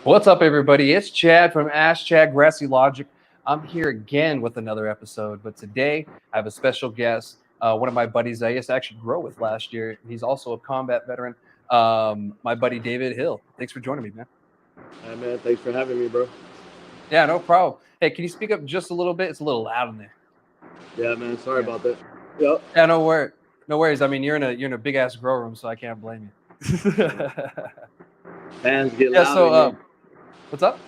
What's up, everybody? It's Chad from Ask Chad Grassy Logic. I'm here again with another episode, but today I have a special guest, one of my buddies I used to actually grow with last year. He's also a combat veteran, my buddy David Hill. Thanks for joining me, man. Hey, man, thanks for having me, bro. Yeah, no problem. Hey, can you speak up just a little bit? It's a little loud in there. Yeah, man, sorry Yeah. about that. Yep. Yeah, no worries. I mean, you're in a big ass grow room, so I can't blame you. Fans get Yeah. loud in So, here. what's up?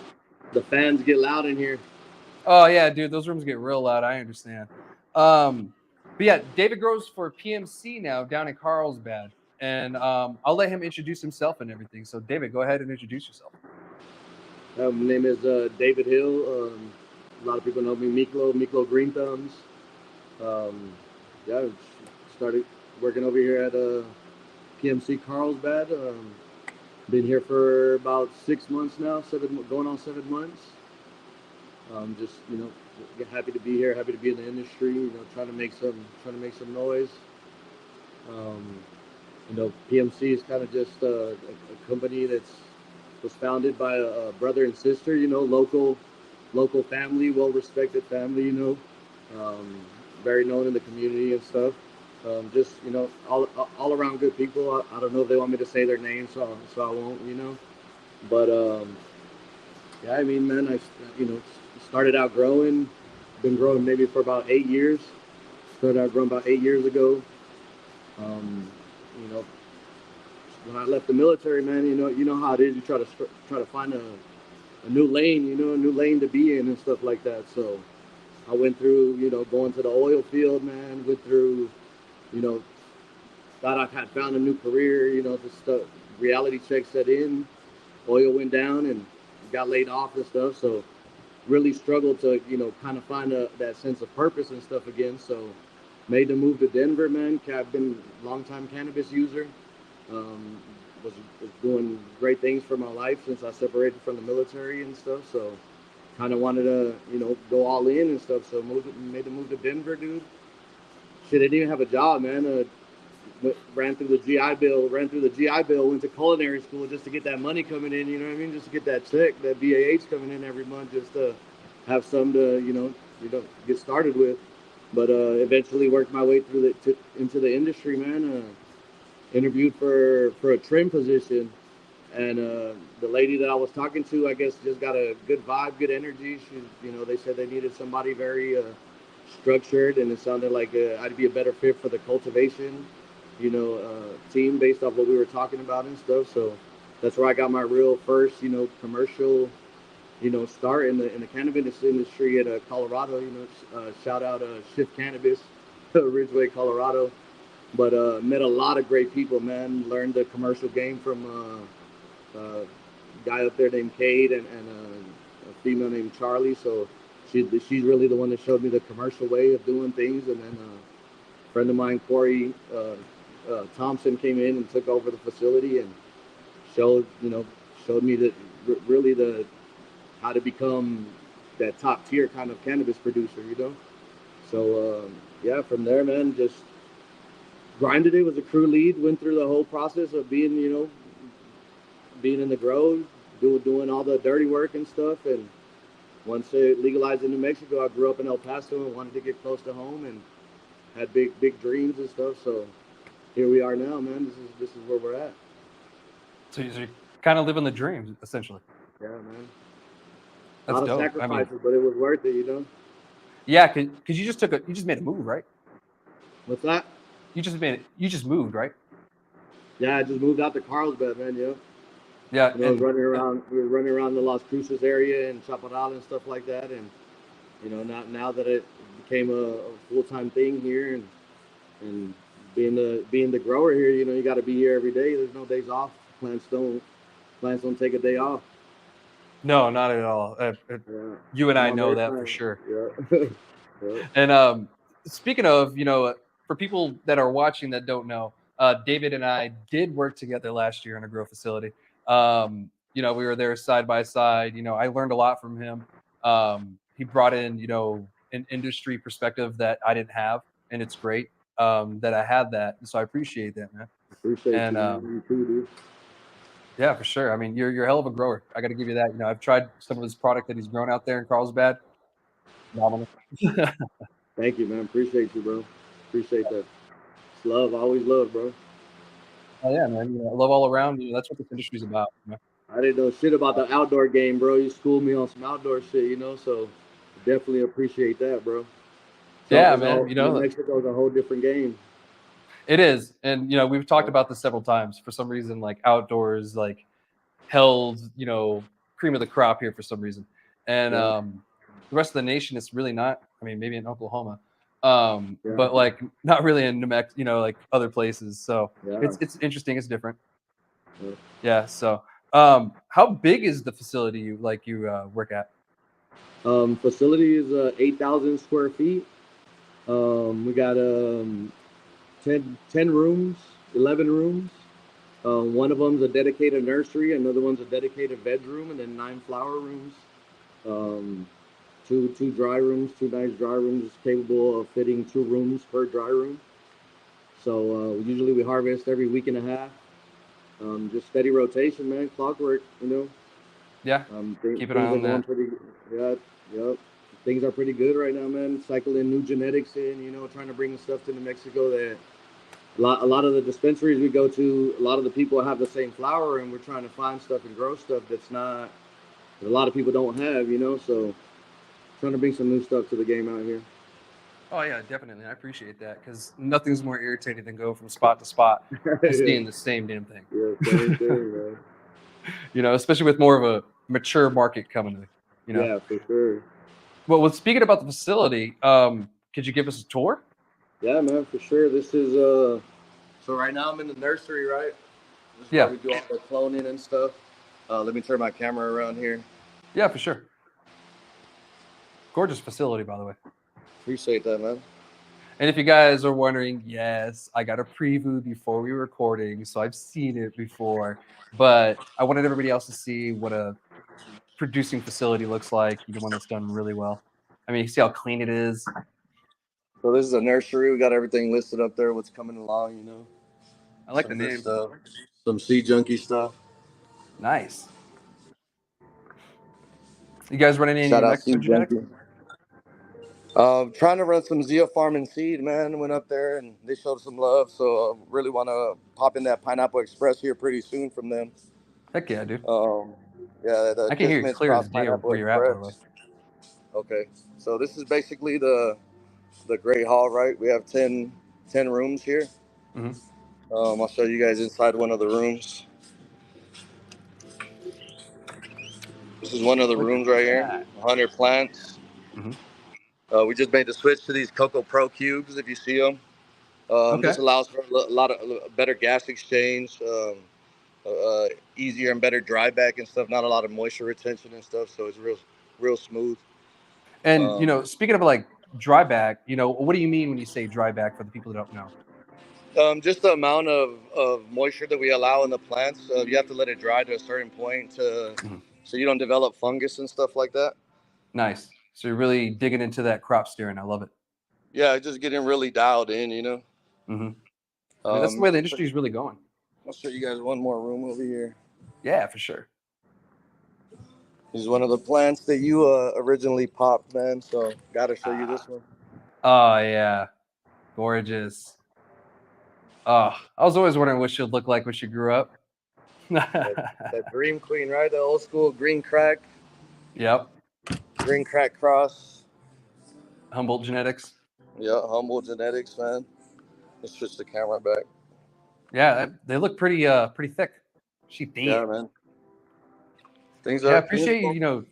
The fans get loud in here. Oh yeah, dude, those rooms get real loud. I understand. But yeah, David grows for PMC now down in Carlsbad, and I'll let him introduce himself and everything. So, David, go ahead and introduce yourself. My name is David Hill. A lot of people know me, Miklo Green Thumbs. Yeah, started working over here at PMC Carlsbad. Been here for about 6 months now, going on 7 months. Just happy to be here, happy to be in the industry. Trying to make some noise. PMC is kind of just a company was founded by a brother and sister. Local family, well-respected family. Very known in the community and stuff. Just all around good people. I don't know if they want me to say their names, so I won't. But yeah, I mean, man, started out growing. Been growing maybe for about 8 years. Started out growing about 8 years ago. You know, when I left the military, man, you know how it is. You try to find a new lane, a new lane to be in and stuff like that. So I went through, going to the oil field, man. Went through, thought I had found a new career. The reality check set in. Oil went down and got laid off and stuff. So really struggled to, kind of find that sense of purpose and stuff again. So made the move to Denver, man. I've been a long-time cannabis user. Was doing great things for my life since I separated from the military and stuff. So kind of wanted to, go all in and stuff. So made the move to Denver, dude. Shit, I didn't even have a job, man. Ran through the GI Bill, went to culinary school just to get that money coming in, you know what I mean? Just to get that check, that BAH coming in every month, just to have some to, get started with. But eventually worked my way through into the industry, man. Interviewed for a trim position, and the lady that I was talking to, I guess, just got a good vibe, good energy. They said they needed somebody very structured, and it sounded like I'd be a better fit for the cultivation, team based off what we were talking about and stuff. So that's where I got my real first, commercial, start in the cannabis industry at Colorado. Shout out Shift Cannabis, Ridgeway, Colorado. But met a lot of great people, man. Learned the commercial game from a guy up there named Cade and a female named Charlie. So she's really the one that showed me the commercial way of doing things. And then a friend of mine, Corey Thompson, came in and took over the facility and showed me that really how to become that top tier kind of cannabis producer, So yeah, from there, man, just grinded it, was a crew lead, went through the whole process of being in the grow, doing all the dirty work and stuff. And once it legalized in New Mexico, I grew up in El Paso and wanted to get close to home and had big dreams and stuff. So here we are now, man. This is where we're at. So you're kind of living the dream, essentially. Yeah, man. That's a lot dope. of sacrifices, but it was worth it, Yeah, because you just made a move, right? What's that? You just moved, right? Yeah, I just moved out to Carlsbad, man. Yeah. Yeah. We were running around the Las Cruces area and Chaparral and stuff like that. And, now that it became a full-time thing here and being the grower here, you got to be here every day. There's no days off. Plants don't take a day off. No, not at all. You and I know that for sure. Yeah. Yeah. And speaking of, for people that are watching that don't know, David and I did work together last year in a grow facility. We were there side by side. I learned a lot from him. He brought in, an industry perspective that I didn't have, and it's great that I had that. And so I appreciate that, man. Appreciate you too, dude. Yeah, for sure. I mean, you're a hell of a grower. I got to give you that. You know, I've tried some of his product that he's grown out there in Carlsbad. Phenomenal. Thank you, man. Appreciate you, bro. Appreciate that. It's love. I always love, bro. Oh yeah, man. You know, love all around. You know, that's what this industry's about. You know? I didn't know shit about the outdoor game, bro. You schooled me on some outdoor shit, you know. So definitely appreciate that, bro. So Yeah, man. You New know, Mexico's a whole different game. it is, and you know, we've talked about this several times. For some reason, like outdoors, like held, you know, cream of the crop here for some reason, and Yeah, the rest of the nation is really not. I mean, maybe in Oklahoma, yeah, but like not really in New Mexico, you know, like other places. So yeah. it's interesting. It's different. Yeah. Yeah. So, how big is the facility you work at? Facility is 8,000 square feet. We got 10 rooms, 11 rooms. One of them's a dedicated nursery, another one's a dedicated bedroom, and then 9 flower rooms. Um, two dry rooms, two nice dry rooms, capable of fitting 2 rooms per dry room. So usually we harvest every week and a half. Just steady rotation, man. Clockwork, you know. Yeah. Keep it Things are on going that. pretty. Yeah, yep. Things are pretty good right now, man. Cycling new genetics in, you know, trying to bring stuff to New Mexico that a lot of the dispensaries we go to, a lot of the people have the same flower, and we're trying to find stuff and grow stuff that's not that a lot of people don't have, you know. So trying to bring some new stuff to the game out here. Oh yeah, definitely. I appreciate that because nothing's more irritating than go from spot to spot and Yeah, seeing the same damn thing. yeah, same thing, man. You know, especially with more of a mature market coming to, you know. Yeah, for sure. Well, with speaking about the facility, could you give us a tour? Yeah, man, for sure. This is So right now I'm in the nursery, right? This is where Yeah, we do all the cloning and stuff. Let me turn my camera around here. yeah, for sure. Gorgeous facility, by the way. Appreciate that, man. And if you guys are wondering, yes, I got a preview before we were recording, so I've seen it before, but I wanted everybody else to see what a producing facility looks like. You know, one that's done really well. I mean, you see how clean it is. So this is a nursery. We got everything listed up there. What's coming along, you know? I like the Some good name. stuff. Some sea junkie stuff. Nice. You guys running any Shout New out sea Mexico genetics? junkie. Trying to run some Zia Farm and Seed, man. Went up there and they showed some love. So really want to pop in that Pineapple Express here pretty soon from them. Heck yeah, dude. Um, yeah, the I can hear you Kismet clear Cross as day Pineapple where you're at, by Express. the way. Okay, so this is basically the Great Hall, right? We have 10 rooms here. Mm-hmm. I'll show you guys inside one of the rooms. This is one of the Look at rooms right here. that. 100 plants. Mm-hmm. We just made the switch to these Cocoa Pro cubes, if you see them. Okay. This allows for a lot of better gas exchange, easier and better dry back and stuff. Not a lot of moisture retention and stuff, so it's real smooth. And you Um, know, speaking of like dry back, you know, what do you mean when you say dry back for the people that don't know? just the amount of moisture that we allow in the plants, you have to let it dry to a certain point Mm-hmm. so you don't develop fungus and stuff like that. Nice. So you're really digging into that crop steering. I love it. Yeah, just getting really dialed in, you know. Mm-hmm. I mean, that's the way the I'll industry is really going. show you guys one more room over here. Yeah, for sure. This is one of the plants that you originally popped, man. So gotta show you this one. Oh yeah, gorgeous. Oh, I was always wondering what she'd look like when she grew up. That Dream Queen, right? The old school green crack Yep. cross. Humboldt genetics. Yeah, humble genetics, man. Let's switch the camera back. Yeah, they look pretty thick. She Yeah, thin. man. Things Yeah, I are appreciate you. You know,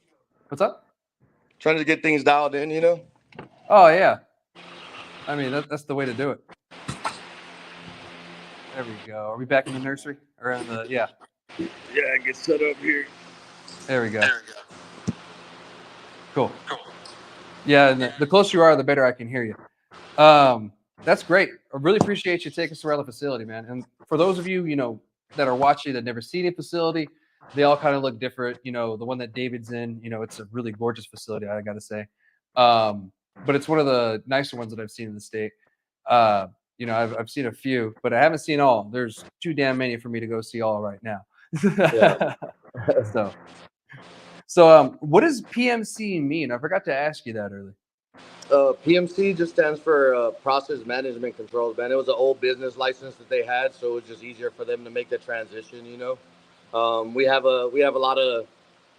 what's up? trying to get things dialed in, you know. Oh yeah. I mean, that's the way to do it. There we go. Are we back in the nursery? Or in the yeah. Yeah, get set up here. There we go. Cool. Yeah, and the closer you are, the better I can hear you. That's great. I really appreciate you taking us around the facility, man. And for those of you, you know, that are watching that never seen a facility, they all kind of look different. You know, the one that David's in, you know, it's a really gorgeous facility, I gotta say. But it's one of the nicer ones that I've seen in the state. You know, I've seen a few, but I haven't seen all. There's too damn many for me to go see all right now. Yeah. so, what does PMC mean? I forgot to ask you that earlier. PMC just stands for Process Management Controls, man. It was an old business license that they had, so it was just easier for them to make the transition. We have a lot of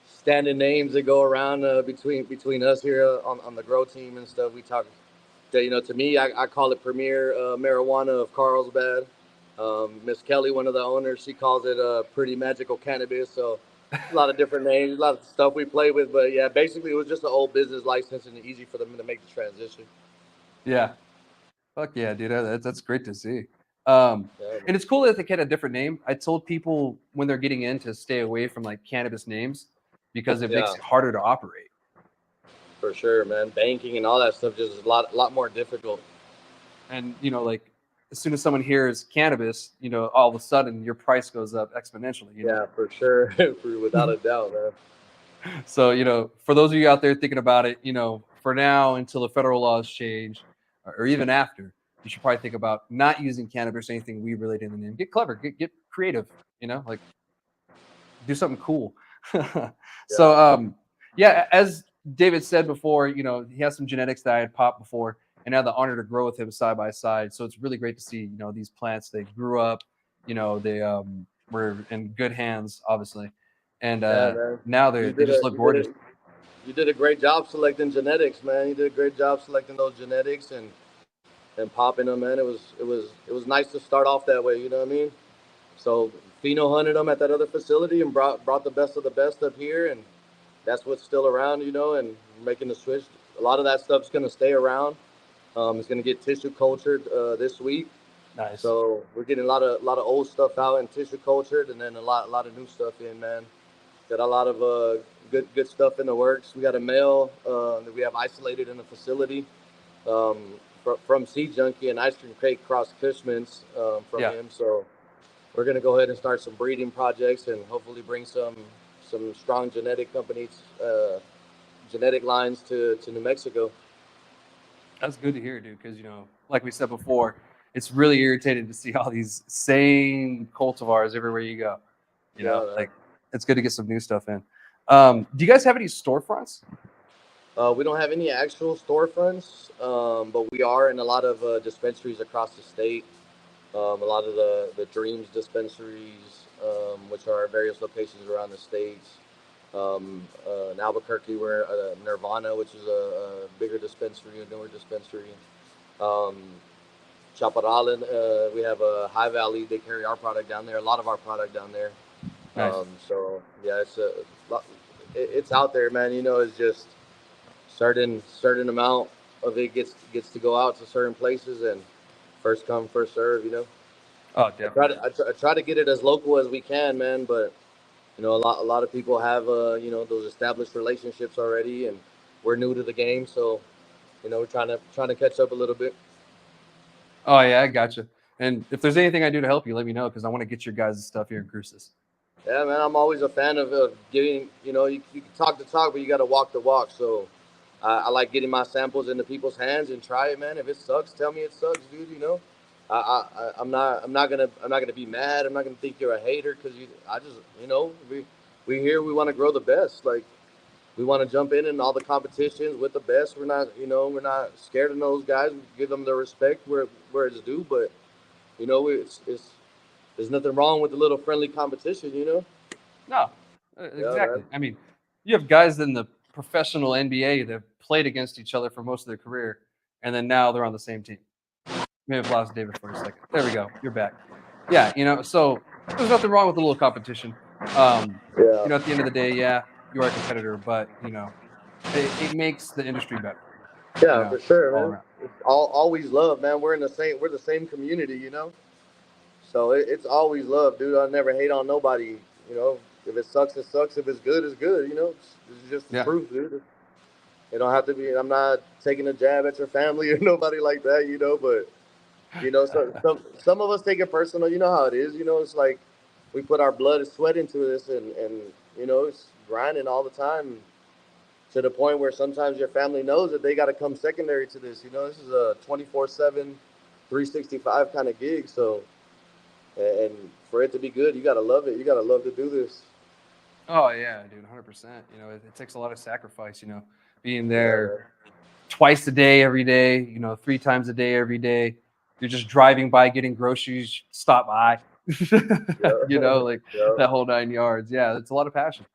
standing names that go around between us here on the grow team and stuff. We talk, to me, I call it Premier Marijuana of Carlsbad. Miss Kelly, one of the owners, she calls it Pretty Magical Cannabis. So a lot of different names, a lot of stuff we play with. But yeah, basically it was just an old business license and easy for them to make the transition. Yeah. Fuck yeah, dude. That's great to see. Yeah, And it's cool that they get a different name. I told people when they're getting in to stay away from like cannabis names because it makes yeah, it harder to operate. for sure, man. Banking and all that stuff just is a lot more difficult. And like as soon as someone hears cannabis, all of a sudden your price goes up exponentially. Yeah, for sure, without a doubt, man. So for those of you out there thinking about it, for now until the federal laws change, or even after, you should probably think about not using cannabis or anything weed related in the name. Get clever, get creative. Like do something cool. Yeah, So yeah, as David said before, he has some genetics that I had popped before, and I had the honor to grow with him side by side. So it's really great to see these plants. They grew up, they were in good hands, obviously, and yeah, man. now You they did just a look you did gorgeous. a you did a great job selecting genetics, man. You did a great job selecting those genetics and popping them, man. It was nice to start off that way. You know what I mean? So Fino hunted them at that other facility and brought the best of the best up here, and that's what's still around, and making the switch. A lot of that stuff's gonna stay around. It's gonna get tissue cultured this week. Nice. So we're getting a lot of old stuff out and tissue cultured, and then a lot of new stuff in, man. Got a lot of good stuff in the works. We got a male that we have isolated in the facility from Seed Junkie and Ice Cream Crate Cross Cushman's from Yeah, him. So we're gonna go ahead and start some breeding projects and hopefully bring some strong genetic companies, genetic lines to New Mexico. that's good to hear, dude. Because like we said before, it's really irritating to see all these same cultivars everywhere you go. Yeah, Like it's good to get some new stuff in. Do you guys have any storefronts? we don't have any actual storefronts, but we are in a lot of dispensaries across the state. A lot of the Dreams dispensaries, which are various locations around the states. In Albuquerque, we're Nirvana, which is a bigger dispensary, a newer dispensary. Um, Chaparral, we have a High Valley. They carry our product down there. A lot of our product down there. Nice. So yeah, it's out there, man. It's just certain amount of it gets to go out to certain places, and first come first serve. Oh, I try definitely. to I try to get it as local as we can, man. But a lot of people have those established relationships already, and we're new to the game, so we're trying to catch up a little bit. Oh yeah, I gotcha. And if there's anything I do to help you, let me know because I want to get your guys' stuff here in Cruces. Yeah, man, I'm always a fan of getting. You can talk the talk, but you got to walk the walk. So I like getting my samples into people's hands and try it, man. If it sucks, tell me it sucks, dude. I'm not gonna be mad. I'm not gonna think you're a hater because I just we here we want to grow the best. Like we want to jump in all the competitions with the best. We're not scared of those guys. We give them the respect where it's due. But it's there's nothing wrong with a little friendly competition. No, Yeah, man. exactly. I mean, you have guys in the professional NBA that have played against each other for most of their career, and then now they're on the same team. May have lost David for a second. There we go. You're back. Yeah, so there's nothing wrong with a little competition. Yeah. At the end of the day, yeah, you are a competitor, but it makes the industry better. Yeah, for sure, All man. around. It's always love, man. We're the same community. So it's always love, dude. I never hate on nobody. If it sucks, it sucks. If it's good, it's good. It's just the Yeah. truth, dude. It don't have to be. I'm not taking a jab at your family or nobody like that, But so some of us take it personal. You know how it is. It's like we put our blood and sweat into this, and it's grinding all the time to the point where sometimes your family knows that they got to come secondary to this. This is a 24/7, 365 kind of gig. So and for it to be good, you gotta love it. You gotta love to do this. Oh yeah, dude, 100%. It takes a lot of sacrifice. Being Yeah, there man. twice a day, every day. 3 times a day, every day. You're just driving by, getting groceries, stop by. Yeah, Like yeah, that whole 9 yards. Yeah, it's a lot of passion.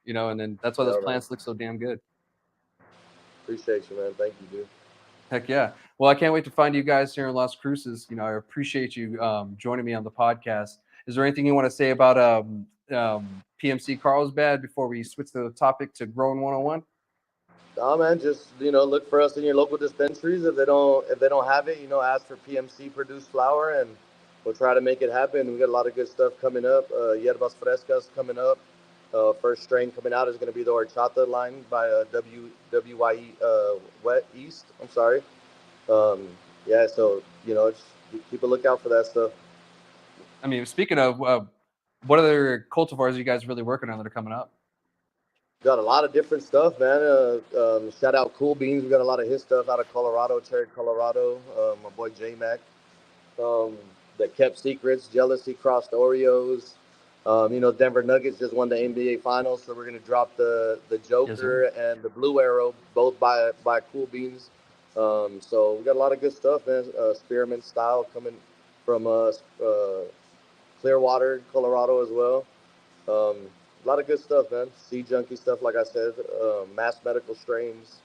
And then that's why those yeah, man. plants look so damn good. Appreciate you, man. Thank you, dude. Heck yeah. Well, I can't wait to find you guys here in Las Cruces. I appreciate you joining me on the podcast. Is there anything you want to say about PMC Carlsbad before we switch the topic to growing 101? Nah, man, just look for us in your local dispensaries. If they don't have it, ask for PMC produced flower, and we'll try to make it happen. We got a lot of good stuff coming up. Yerbas frescas coming up. First strain coming out is going to be the horchata line by WYE Wet East. I'm sorry. Um, yeah, so just keep a lookout for that stuff. I mean, speaking of, what other cultivars are you guys really working on that are coming up? Got a lot of different stuff, man. Shout out Cool Beans. We got a lot of his stuff out of Colorado, Cherry, Colorado. My boy J Mac. Um, the Kept Secrets, Jealousy crossed Oreos. Denver Nuggets just won the NBA Finals, so we're gonna drop the Yes, sir. Joker and the Blue Arrow, both by Cool Beans. So we got a lot of good stuff, man. Spearmint style coming from Clearwater, Colorado as well. A lot of good stuff, man. Sea junkie stuff, like I said. Mass medical strains.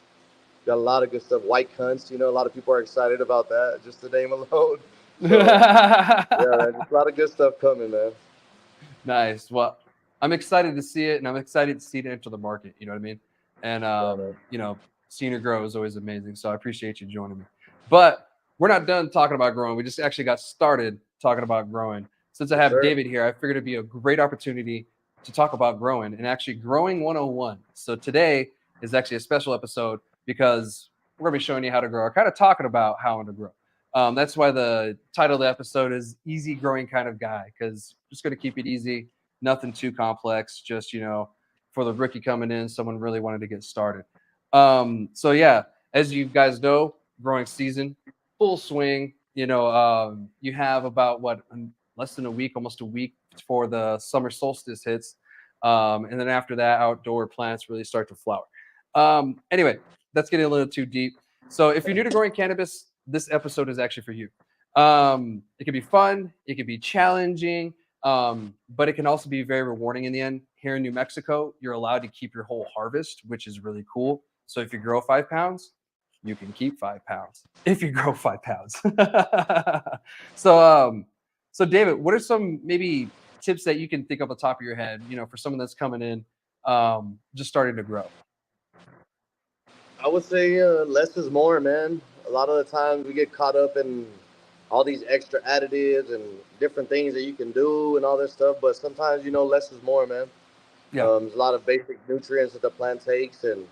Got a lot of good stuff. White cunts, a lot of people are excited about that, just the name alone. So yeah, man, just a lot of good stuff coming, man. Nice. Well, I'm excited to see it, and I'm excited to see it enter the market. You know what I mean? And Yeah, man. seeing it grow is always amazing. So I appreciate you joining me. But we're not done talking about growing. We just actually got started talking about growing. Since I Yes, have sir. David here, I figured it'd be a great opportunity to talk about growing and actually growing 101. So today is actually a special episode because we're gonna be showing you how to grow, or kind of talking about how to grow. That's why the title of the episode is Easy Growing Kind of Guy, because just going to keep it easy, nothing too complex, just, for the rookie coming in, someone really wanted to get started. So, yeah, as you guys know, growing season, full swing. You have about less than a week, almost a week for the summer solstice hits. And then after that, outdoor plants really start to flower. Anyway, that's getting a little too deep. So if you're new to growing cannabis, this episode is actually for you. It can be fun, it can be challenging, but it can also be very rewarding in the end. Here in New Mexico, you're allowed to keep your whole harvest, which is really cool. So if you grow 5 pounds, you can keep 5 pounds if you grow 5 pounds. so, so David, what are some maybe tips that you can think of on the top of your head, for someone that's coming in, just starting to grow? I would say less is more, man. A lot of the times we get caught up in all these extra additives and different things that you can do and all this stuff, but sometimes less is more, man. Yeah. There's a lot of basic nutrients that the plant takes, and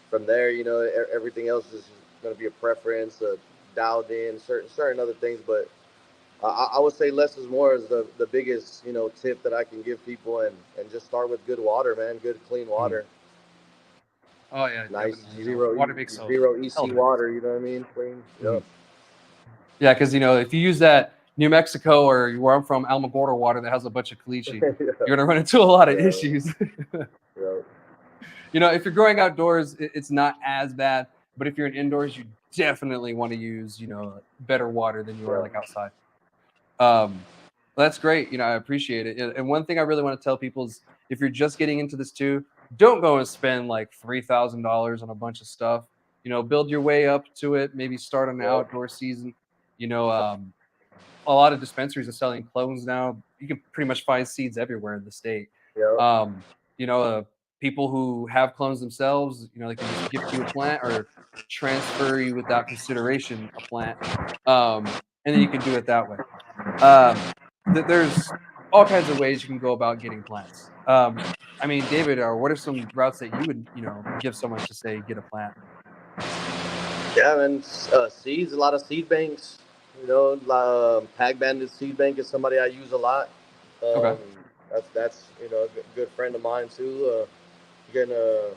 from there, everything else is going to be a preference, dialed in certain other things. But I would say less is more is the biggest tip that I can give people, and just start with good water, man. Good clean Mhm. water, Oh yeah, nice definitely. zero Water makes a zero hell EC of a difference. water. You know what I mean? Clean. Mhm. Yep. Yeah, because if you use that New Mexico or where I'm from, Alamogordo water that has a bunch of caliche, Yeah. you're gonna run into a lot of Yeah. issues. Yep. If you're growing outdoors, it's not as bad. But if you're in indoors, you definitely want to use better water than you are Yeah. like outside. Um, that's great. I appreciate it. And one thing I really want to tell people is if you're just getting into this too, don't go and spend like $3,000 on a bunch of stuff. Build your way up to it. Maybe start on the Yep. outdoor season. You know, um, a lot of dispensaries are selling clones now. You can pretty much find seeds everywhere in the state. Yep. Um, you know, uh, People who have clones themselves, they can just gift you a plant or transfer you without consideration a plant, and then you can do it that way. Um, there's all kinds of ways you can go about getting plants. I mean, David, what are some routes that you would, give someone to say get a plant? Yeah, man. Seeds, a lot of seed banks. Pag Bandit Seed Bank is somebody I use a lot. Okay. Um, that's a good friend of mine too. Gonna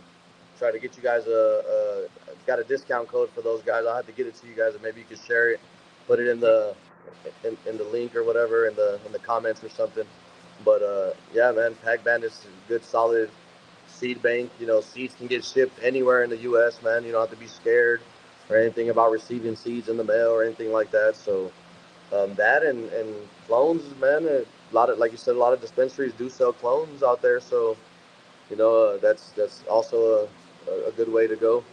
try to get you guys got a discount code for those guys. I'll have to get it to you guys, and maybe you can share it, put it in the in the link or whatever in the comments or something. But yeah, man, Pac Band is a good solid seed bank. You know, seeds can get shipped anywhere in the U.S. Man, you don't have to be scared or anything about receiving seeds in the mail or anything like that. So that and clones, man. A lot of, like you said, a lot of dispensaries do sell clones out there. So you know, that's also a good way to go.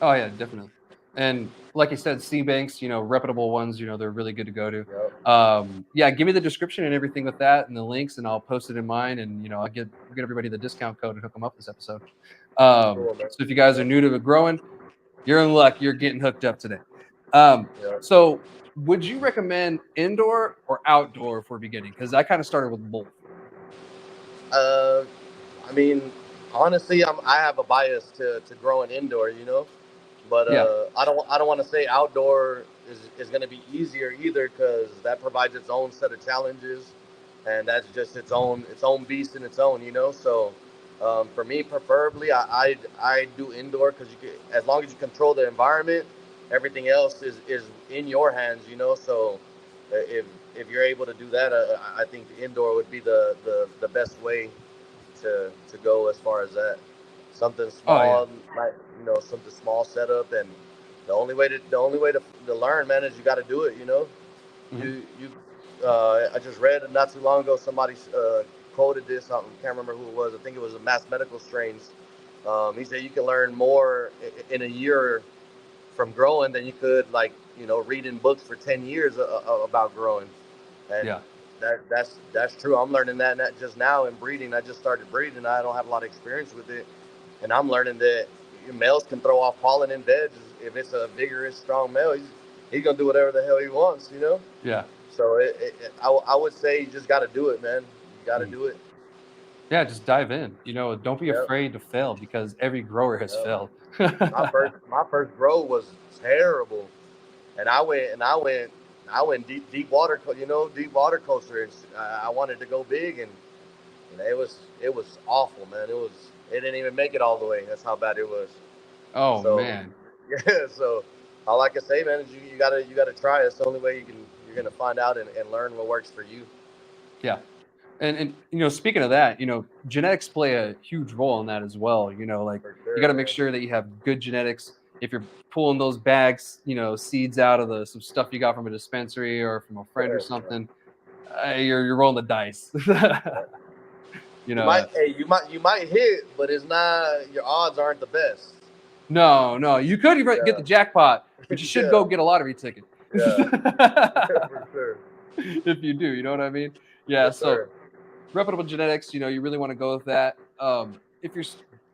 Oh yeah, definitely. And like you said, C banks, reputable ones, they're really good to go to. Yep. Yeah, give me the description and everything with that and the links, and I'll post it in mine, and I'll get everybody the discount code and hook them up this episode. Cool, man. So if you guys are new to the growing, you're in luck. You're getting hooked up today. Um, Yep. so would you recommend indoor or outdoor for beginning? Because I kind of started with both. Uh, I mean, honestly, I have a bias to growing indoor, you know. But Yeah. I don't want to say outdoor is going to be easier either because that provides its own set of challenges, and that's just its own beast in its own, you know. So for me, preferably, I do indoor because as long as you control the environment, everything else is in your hands, you know. So if you're able to do that, I think indoor would be the best way to go as far as that. Something Oh yeah. small, like something small setup, and the only way to learn, man, is you got to do it. You know, Hmm. I just read not too long ago somebody quoted this. I can't remember who it was. I think it was a mass medical strains. He said you can learn more in a year from growing than you could like reading books for 10 years about growing. And Yeah. that's true. I'm learning that just now in breeding. I just started breeding. I don't have a lot of experience with it, and I'm learning that males can throw off pollen in beds if it's a vigorous, strong male. He's gonna do whatever the hell he wants, you know. Yeah. So I would say you just got to do it, man. You got to Mhm. do it. Yeah, just dive in. Don't be Yep. afraid to fail because every grower has Yep. failed. My first grow was terrible, and I went deep water, deep water coaster, and I wanted to go big, and it was awful, man. It didn't even make it all the way. That's how bad it was. Oh So man. yeah, so all I can say, man, is you gotta try. It's the only way you're gonna find out and learn what works for you. Yeah. And speaking of that, genetics play a huge role in that as well. Like For you got sure, to make man. sure that you have good genetics. If you're pulling those bags, seeds out of some stuff you got from a dispensary or from a friend or something, you're rolling the dice. you You know, might, hey, you might hit, but it's not. Your odds aren't the best. no, you could get Yeah, the jackpot, but you should yeah, go get a lottery ticket. yeah, for sure, If you do, you know what I mean? Yeah. for So sure. reputable genetics, you really want to go with that. If you're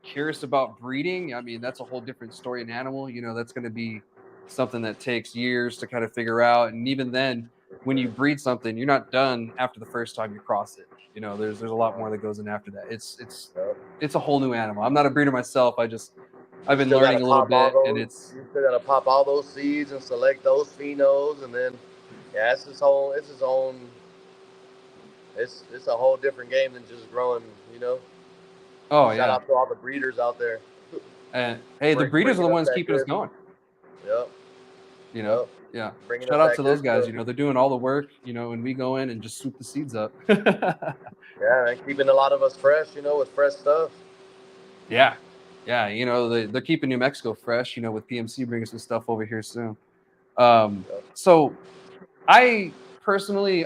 curious about breeding, I mean, that's a whole different story in animal. That's going to be something that takes years to kind of figure out. And even then, when you breed something, you're not done after the first time you cross it. There's a lot more that goes in after that. Yep. It's a whole new animal. I'm not a breeder myself. I've You been still gotta learning a little pop all bit, and those. it's You still gotta pop all those seeds and select those phenos, and then yeah, it's his own. It's his own. It's a whole different game than just growing. You know. oh Shout yeah. out to all the breeders out there, And hey, the breeders are bringing the us ones that keeping us good. going. Yep. You know, Yep. yeah. Bringing us Shout out that to those good guys. stuff. They're doing all the work. And we go in and just swoop the seeds up. Yeah, and keeping a lot of us fresh, with fresh stuff. Yeah, yeah. They're keeping New Mexico fresh. With PMC bringing some stuff over here soon. Yep. So I personally,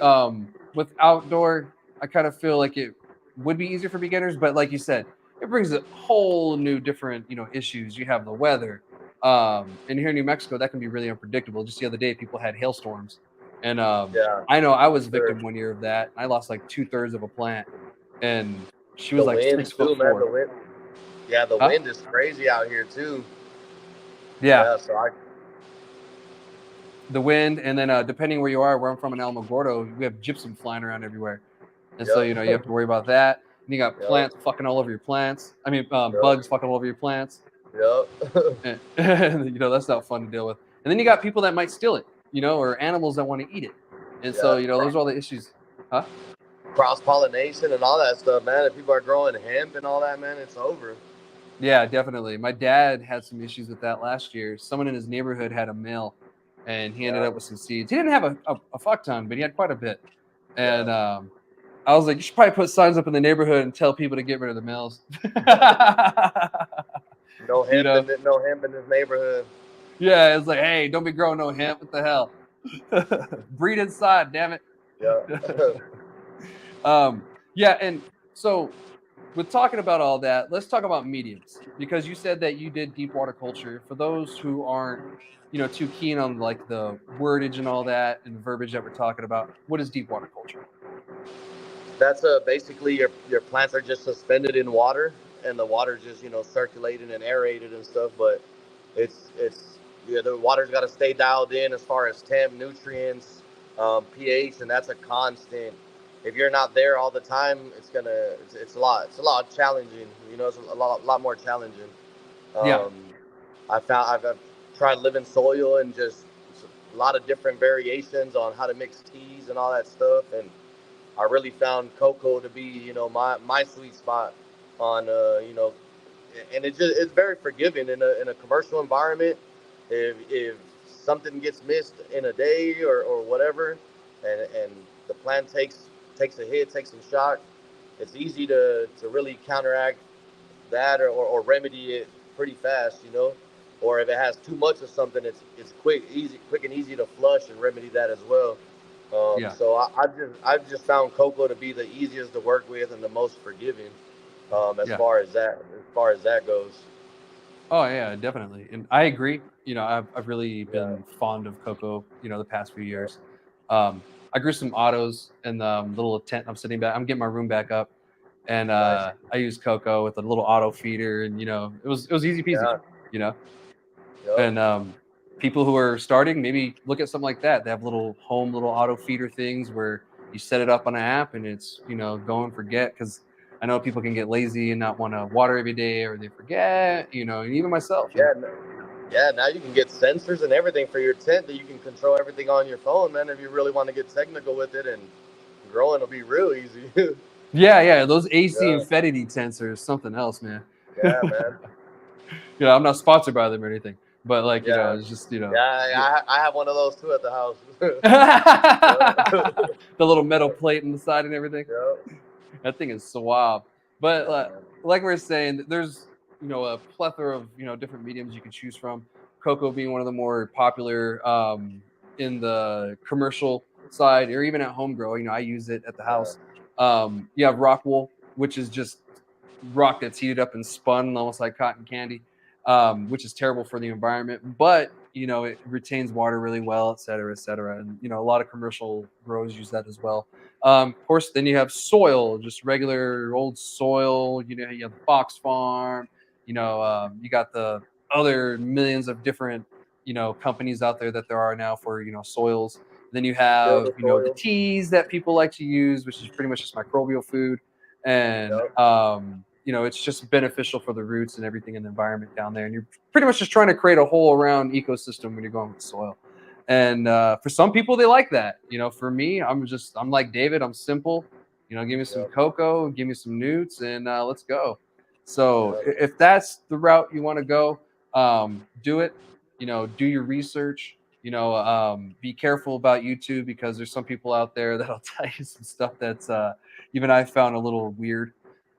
with outdoor, I kind of feel like it would be easier for beginners, but like you said, it brings a whole new different, issues. You have the weather. And here in New Mexico, that can be really unpredictable. Just the other day, people had hailstorms, and Yeah, I know I was for victim sure. one year of that. I lost like 2/3 of a plant, and she The was like wind six foot too, man. The four. wind. Yeah, the Huh? wind is crazy out here too. Yeah, Yeah, so I. the wind, and then depending where you are, where I'm from in Alamogordo, we have gypsum flying around everywhere. And so, Yep. you have to worry about that. And you got Yep. plants fucking all over your plants. I mean, Yep. bugs fucking all over your plants. Yep. And, that's not fun to deal with. And then you got people that might steal it, or animals that want to eat it. And so, Yeah. those are all the issues. Huh? Cross pollination and all that stuff, man. If people are growing hemp and all that, man, it's over. Yeah, definitely. My dad had some issues with that last year. Someone in his neighborhood had a male, and he ended up with some seeds. He didn't have a fuck ton, but he had quite a bit. And I was like, you should probably put signs up in the neighborhood and tell people to get rid of the mills. No You hemp know? no hemp in this neighborhood. Yeah, it's like, hey, don't be growing no hemp. What the hell? Breed inside, damn it. Yeah. Yeah, and so with talking about all that, let's talk about mediums, because you said that you did deep water culture. For those who aren't, too keen on like the wordage and all that and the verbiage that we're talking about, what is deep water culture? That's basically your plants are just suspended in water, and the water's just circulating and aerated and stuff. But it's yeah, the water's got to stay dialed in as far as temp, nutrients, pH, and that's a constant. If you're not there all the time, it's a lot challenging. It's a lot more challenging. Yeah, Um, I've tried living soil and just a lot of different variations on how to mix teas and all that stuff, and I really found cocoa to be, my sweet spot on, and it's very forgiving in a commercial environment. If something gets missed in a day or whatever, and the plant takes a hit, takes some shock, it's easy to really counteract that or remedy it pretty fast. Or if it has too much of something, it's quick and easy to flush and remedy that as well. yeah, So I've just found cocoa to be the easiest to work with and the most forgiving, as yeah. far as that goes. Oh yeah, definitely. And I agree. I've really Yeah, been fond of cocoa, the past few yeah, years. I grew some autos in the little tent I'm sitting back. I'm getting my room back up, and nice. I used cocoa with a little auto feeder, and it was easy peasy, Yeah, you know. yep, And people who are starting, maybe look at something like that. They have little auto feeder things where you set it up on an app, and it's go and forget, because I know people can get lazy and not want to water every day, or they forget, and even myself. yeah, yeah. Now you can get sensors and everything for your tent that you can control everything on your phone, man. If you really want to get technical with it, and growing will be real easy. Yeah, those AC Yeah, infinity tensors, something else, man. yeah, man. I'm not sponsored by them or anything, but like, Yeah, it's just, yeah. yeah. I have one of those too at the house. The Yeah, little metal plate in the side and everything. yeah, That thing is suave. But yeah, man. like we are saying, there's a plethora of different mediums you can choose from. Cocoa being one of the more popular in the commercial side, or even at home grow. I use it at the Yeah. house. You have rock wool, which is just rock that's heated up and spun almost like cotton candy, which is terrible for the environment. But it retains water really well, et cetera, et cetera. And a lot of commercial grows use that as well. Of course, then you have soil, just regular old soil. You have the Fox Farm. You got the other millions of different companies out there that there are now for soils. Then you have Build a the soil. teas that people like to use, which is pretty much just microbial food. And Yep. it's just beneficial for the roots and everything in the environment down there. And you're pretty much just trying to create a whole around ecosystem when you're going with soil. And for some people, they like that. For me, I'm like David. I'm simple. Give me some Yep. cocoa, give me some newts, and let's go. So Yep. if that's the route you want to go, do it. Do your research. Be careful about YouTube, because there's some people out there that'll tell you some stuff that's even I found a little weird.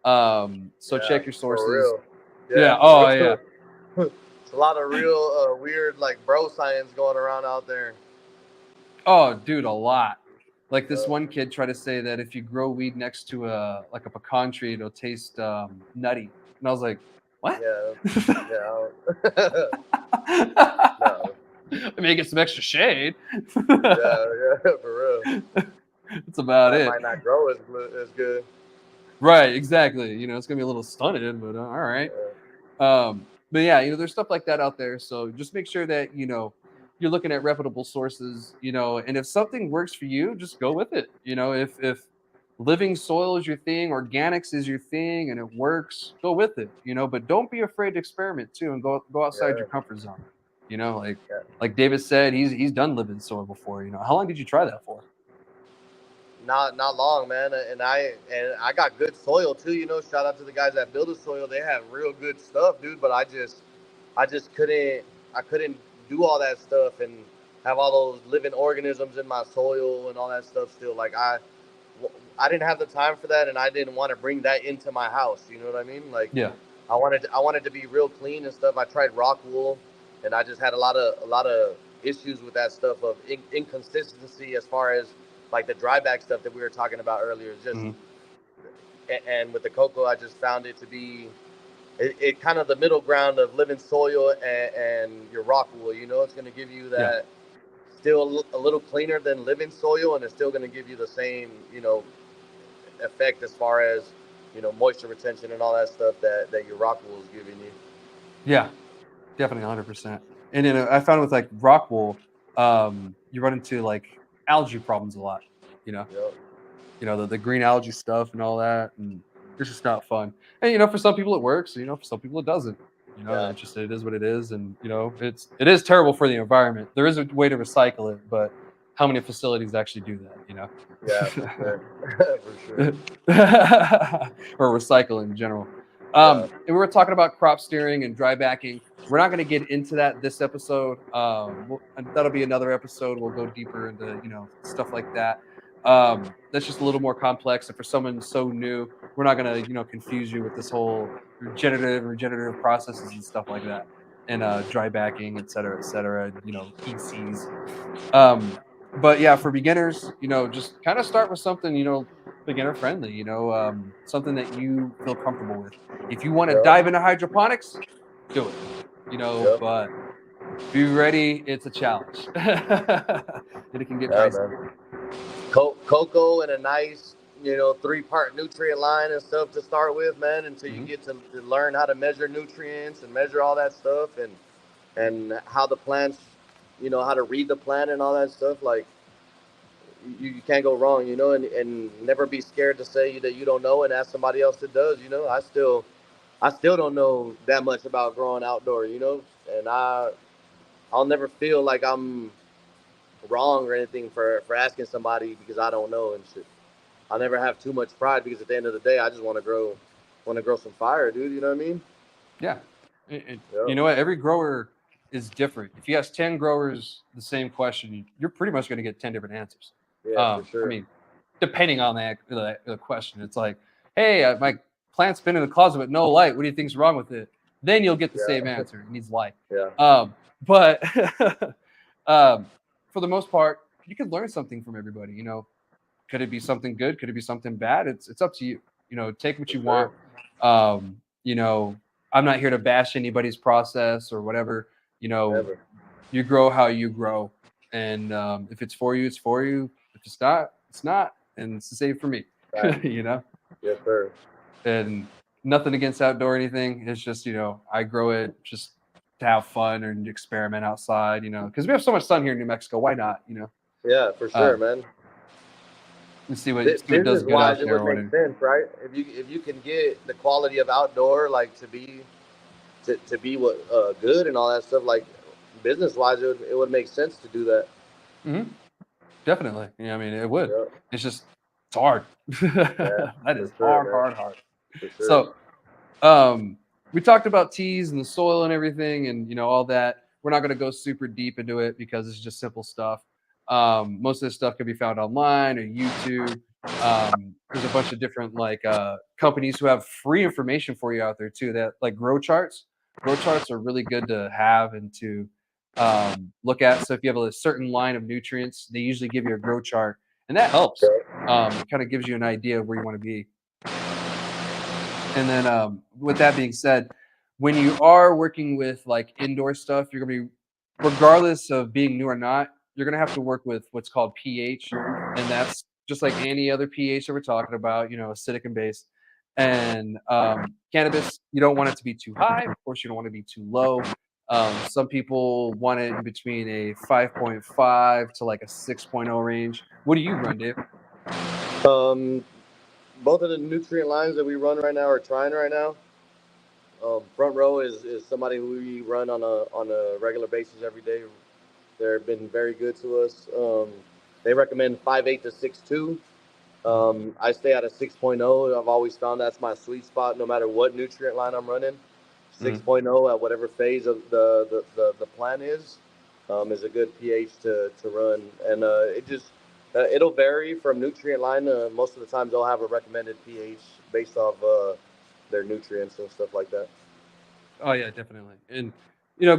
So Yeah. check your For sources. real. Yeah. Yeah. For Oh yeah. real. It's a lot of real weird like bro science going around out there. Oh, dude, a lot. Like this Yep. one kid tried to say that if you grow weed next to a pecan tree, it'll taste nutty. And I was like, what? Yeah. Yeah. I No. mean, get some extra shade. Yeah. Yeah. For real. That's about it. Might not grow as good. Right, exactly. It's gonna be a little stunted, but all right. Yeah. But yeah, there's stuff like that out there. So just make sure that you're looking at reputable sources. And if something works for you, just go with it. If living soil is your thing, organics is your thing, and it works, go with it. But don't be afraid to experiment too, and go outside Yeah. your comfort zone. Like Yeah. David said, he's done living soil before. How long did you try that for? Not long, man. And I got good soil too. Shout out to the guys that build the soil. They have real good stuff, dude. But I just couldn't do all that stuff. And have all those living organisms in my soil and all that stuff still. Like I didn't have the time for that, and I didn't want to bring that into my house. You know what I mean? Like Yeah. I wanted to be real clean and stuff. I tried rock wool, and I just had a lot of issues with that stuff of inconsistency as far as like the dry bag stuff that we were talking about earlier. Just Mm-hmm. and with the cocoa, I just found it to be it kind of the middle ground of living soil and your rock wool. You know, it's going to give you Yeah. that still a little cleaner than living soil, and it's still going to give you the same, you know, effect as far as, you know, moisture retention and all that stuff that your rock wool is giving you. Yeah. Definitely 100%. And then I found with like rock wool, you run into like algae problems a lot, you know, Yep. the green algae stuff and all that. And it's just not fun. And, for some people it works, for some people it doesn't, Yeah. it's just, it is what it is. And, it is terrible for the environment. There is a way to recycle it, but how many facilities actually do that, Yeah, for sure. For sure. or recycle in general. Yeah. And we were talking about crop steering and dry backing. We're not going to get into that this episode. And that'll be another episode. We'll go deeper into stuff like that. That's just a little more complex, and for someone so new, we're not going to confuse you with this whole regenerative processes and stuff like that, and dry backing, et cetera. ECs. But yeah, for beginners, just kind of start with something, beginner friendly, something that you feel comfortable with. If you want to Yep. dive into hydroponics, do it, Yep. but be ready. It's a challenge and it can get Yeah, dicey. man. Cocoa and a nice, you know, 3-part nutrient line and stuff to start with, man, until you Hmm. get to learn how to measure nutrients and measure all that stuff and how the plants, you know, how to read the plant and all that stuff. Like you can't go wrong, you know, and never be scared to say that you don't know and ask somebody else that does. You know, I still don't know that much about growing outdoor, you know, and I'll never feel like I'm wrong or anything for asking somebody because I don't know and shit. I'll never have too much pride because at the end of the day, I just want to grow some fire, dude. You know what I mean? Yeah. You Yep. know what? Every grower is different. If you ask 10 growers the same question, you're pretty much going to get 10 different answers. Yeah, for I sure. mean, depending on the question, it's like, hey, my plant's been in the closet with no light. What do you think's wrong with it? Then you'll get the same Yeah. answer. It needs light. Yeah. But for the most part, you can learn something from everybody. Could it be something good? Could it be something bad? It's up to you. Take what For you want. sure. Um, you know, I'm not here to bash anybody's process or whatever. Never. You grow how you grow, and if it's for you, it's for you. If it's not, it's not, and it's the same for me. Right. you know, Yes, sir. and nothing against outdoor anything. It's just I grow it just to have fun and experiment outside. Because we have so much sun here in New Mexico. Why not? Yeah, for sure, Um, man. and see what does Business good wise, out it there would or make whatever. sense, right? If you can get the quality of outdoor, like to be what good and all that stuff, like business wise, it would make sense to do that. Hmm. Definitely. Yeah, I mean, it would. Yeah. It's just it's hard. Yeah, That for is sure, hard, man. hard, hard. For sure. So, um, we talked about teas and the soil and everything, and all that. We're not going to go super deep into it because it's just simple stuff. Most of this stuff can be found online or YouTube. There's a bunch of different like companies who have free information for you out there too. That like grow charts. Grow charts are really good to have and to look at. So if you have a certain line of nutrients, they usually give you a grow chart, and that helps. It kind of gives you an idea of where you want to be. And then, with that being said, when you are working with like indoor stuff, you're gonna be, regardless of being new or not, you're gonna have to work with what's called pH, and that's just like any other pH that we're talking about, acidic and base. And cannabis, you don't want it to be too high. Of course, you don't want to be too low. Some people want it in between a 5.5 to like a 6.0 range. What do you run, Dave? Um, both of the nutrient lines that we run right now are trying right now. Front row is somebody who we run on a regular basis every day. They've been very good to us. They recommend 5.8 to 6.2. I stay at a 6.0. I've always found that's my sweet spot no matter what nutrient line I'm running. Mm-hmm. 6.0 at whatever phase of the plan is. is a good pH to run, and it just it'll vary from nutrient line. Most of the times they'll have a recommended pH based off their nutrients and stuff like that. Oh yeah, definitely. And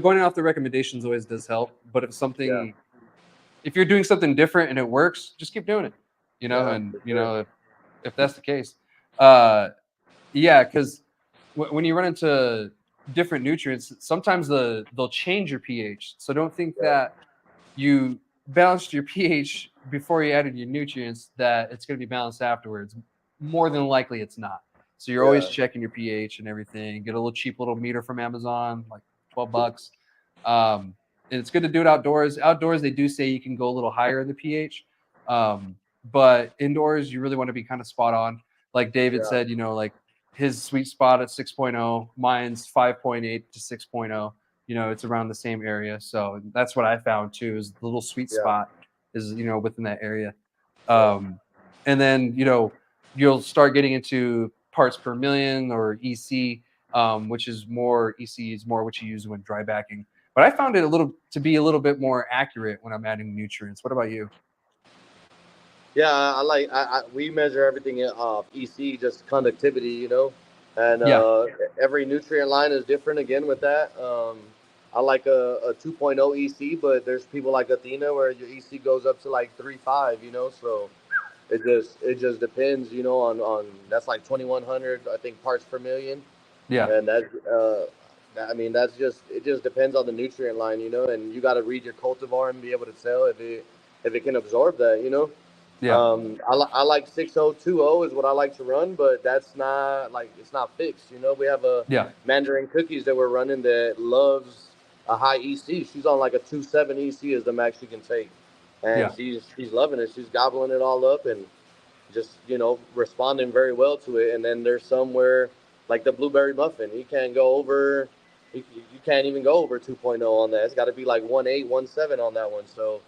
going off the recommendations always does help. But Yeah, if you're doing something different and it works, just keep doing it. yeah, And for sure. if that's the case, uh, yeah, because when you run into different nutrients, sometimes they'll change your pH. So don't think Yeah, that you balanced your pH before you added your nutrients that it's going to be balanced afterwards. More than likely, it's not. So you're always yeah, checking your pH and everything. Get a little cheap little meter from Amazon, like $12. Um, and it's good to do it outdoors. Outdoors, they do say you can go a little higher in the pH, but indoors, you really want to be kind of spot on. Like David yeah, said, like his sweet spot at 6.0, mine's 5.8 to 6.0. It's around the same area. So that's what I found too, is the little sweet yeah, spot is, within that area. yeah. And then, you'll start getting into parts per million or EC, which is more EC is more what you use when dry backing. But I found it to be a little bit more accurate when I'm adding nutrients. What about you? Yeah, I like we measure everything off EC, just conductivity, and Yeah. every nutrient line is different again with that. I like a 2.0 EC, but there's people like Athena where your EC goes up to like 3.5, so it just depends, on that's like 2100 I think parts per million, Yeah. and I mean that's just it just depends on the nutrient line, and you got to read your cultivar and be able to tell if it can absorb that. Yeah. I like 6020 is what I like to run, but that's not like it's not fixed. We have a Yeah. Mandarin cookies that we're running that loves a high EC. She's on like a 2.7 EC is the max she can take, and Yeah. she's loving it. She's gobbling it all up and just responding very well to it. And then there's some where like the blueberry muffin, you can't go over. You can't even go over 2.0 on that. It's got to be like 1.8, 1.7 on that one. So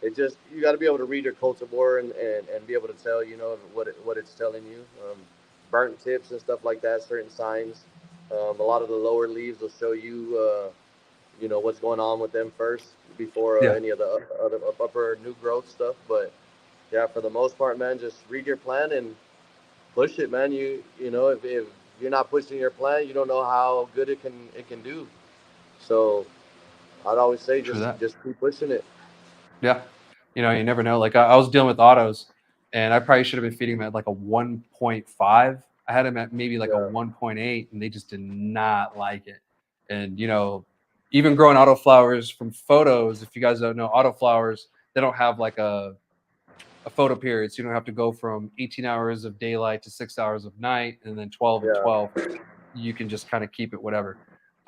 it just you got to be able to read your cultivar and be able to tell what it's telling you. Burnt tips and stuff like that, certain signs. A lot of the lower leaves will show you what's going on with them first before Yeah. any of the other upper new growth stuff. But yeah, for the most part, man, just read your plan and push it, man. If you're not pushing your plan, you don't know how good it can do. So I'd always say True just that. just keep pushing it. Yeah. You never know. Like I was dealing with autos and I probably should have been feeding them at like a 1.5. I had them at maybe like a Yeah, 1.8 and they just did not like it. And, even growing autoflowers from photos, if you guys don't know, autoflowers, they don't have like a photo period. So you don't have to go from 18 hours of daylight to 6 hours of night and then 12 and yeah, 12. You can just kind of keep it whatever.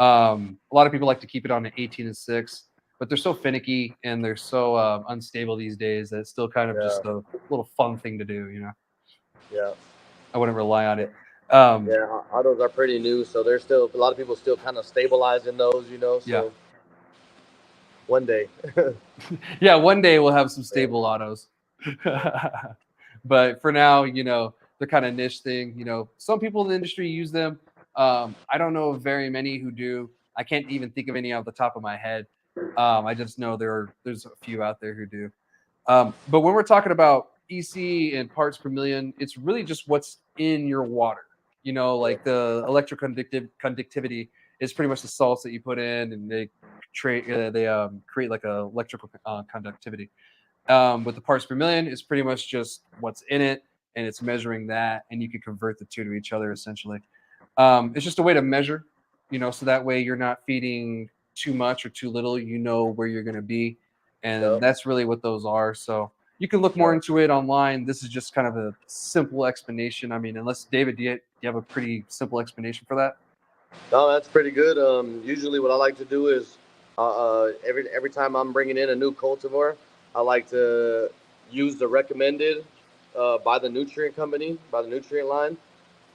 A lot of people like to keep it on an 18 and 6, but they're so finicky and they're so unstable these days that it's still kind of yeah, just a little fun thing to do. yeah, I wouldn't rely on yeah. it. Um, Yeah, autos are pretty new, so there's still a lot of people still kind of stabilizing those. yeah, So one day, yeah. One day we'll have some yeah, stable autos, yeah, but for now, they're kind of niche thing. Some people in the industry use them. I don't know of very many who do. I can't even think of any off the top of my head. I just know there's a few out there who do. But when we're talking about EC and parts per million, it's really just what's in your water. yeah, Like the conductivity is pretty much the salts that you put in, and they create like a electrical conductivity. With the parts per million, it's pretty much just what's in it, and it's measuring that, and you can convert the two to each other essentially. It's just a way to measure, so that way you're not feeding too much or too little. You know where you're going to be, and yeah, that's really what those are. So you can look more yeah. into it online. This is just kind of a simple explanation. I mean, unless David, do you have a pretty simple explanation for that? No, that's pretty good. Usually, what I like to do is, every time I'm bringing in a new cultivar, I like to use the recommended by the nutrient company, by the nutrient line,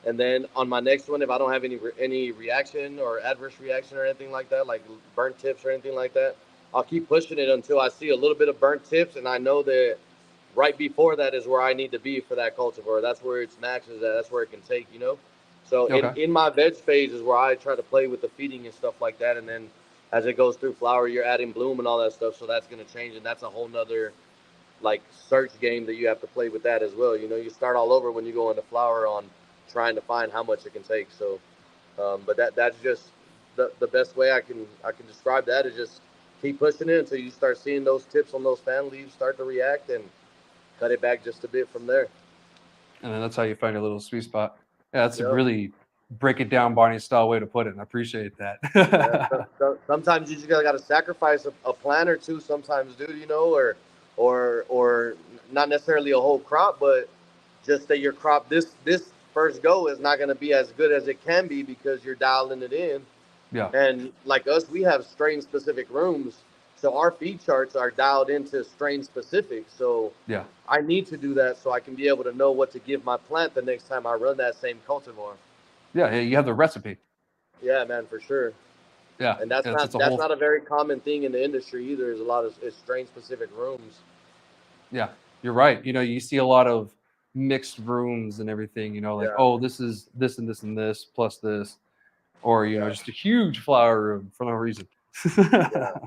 and then on my next one, if I don't have any reaction or adverse reaction or anything like that, like burnt tips or anything like that, I'll keep pushing it until I see a little bit of burnt tips, and I know that right before that is where I need to be for that cultivar. That's where its max is at. That's where it can take. So in Okay. in my veg phase is where I try to play with the feeding and stuff like that, and then as it goes through flower, you're adding bloom and all that stuff. So that's going to change, and that's a whole nother like search game that you have to play with that as well. You know, you start all over when you go into flower on trying to find how much it can take. So, but that's just the best way I can describe that is just keep pushing it until you start seeing those tips on those fan leaves start to react and cut it back just a bit from there. And then that's how you find your little sweet spot. Yeah, that's a Yep. really break it down Barney style way to put it. And I appreciate Yeah. that. Sometimes you just gotta sacrifice a plant or two. Sometimes, dude, you know, or not necessarily a whole crop, but just that your crop this first go is not gonna be as good as it can be because you're dialing it in. Yeah. And like us, we have strain specific rooms, so our feed charts are dialed into strain specific. So Yeah. I need to do that so I can be able to know what to give my plant the next time I run that same cultivar. Yeah. You have the recipe. Yeah, man, for sure. Yeah. And that's It's not a that's whole. not a very common thing in the industry either. There's a lot of it's strain specific rooms. Yeah. You're right. You see a lot of mixed rooms and everything, like, Yeah, oh, this is this and this and this plus this, or, yeah, just a huge flower room for no reason. yeah.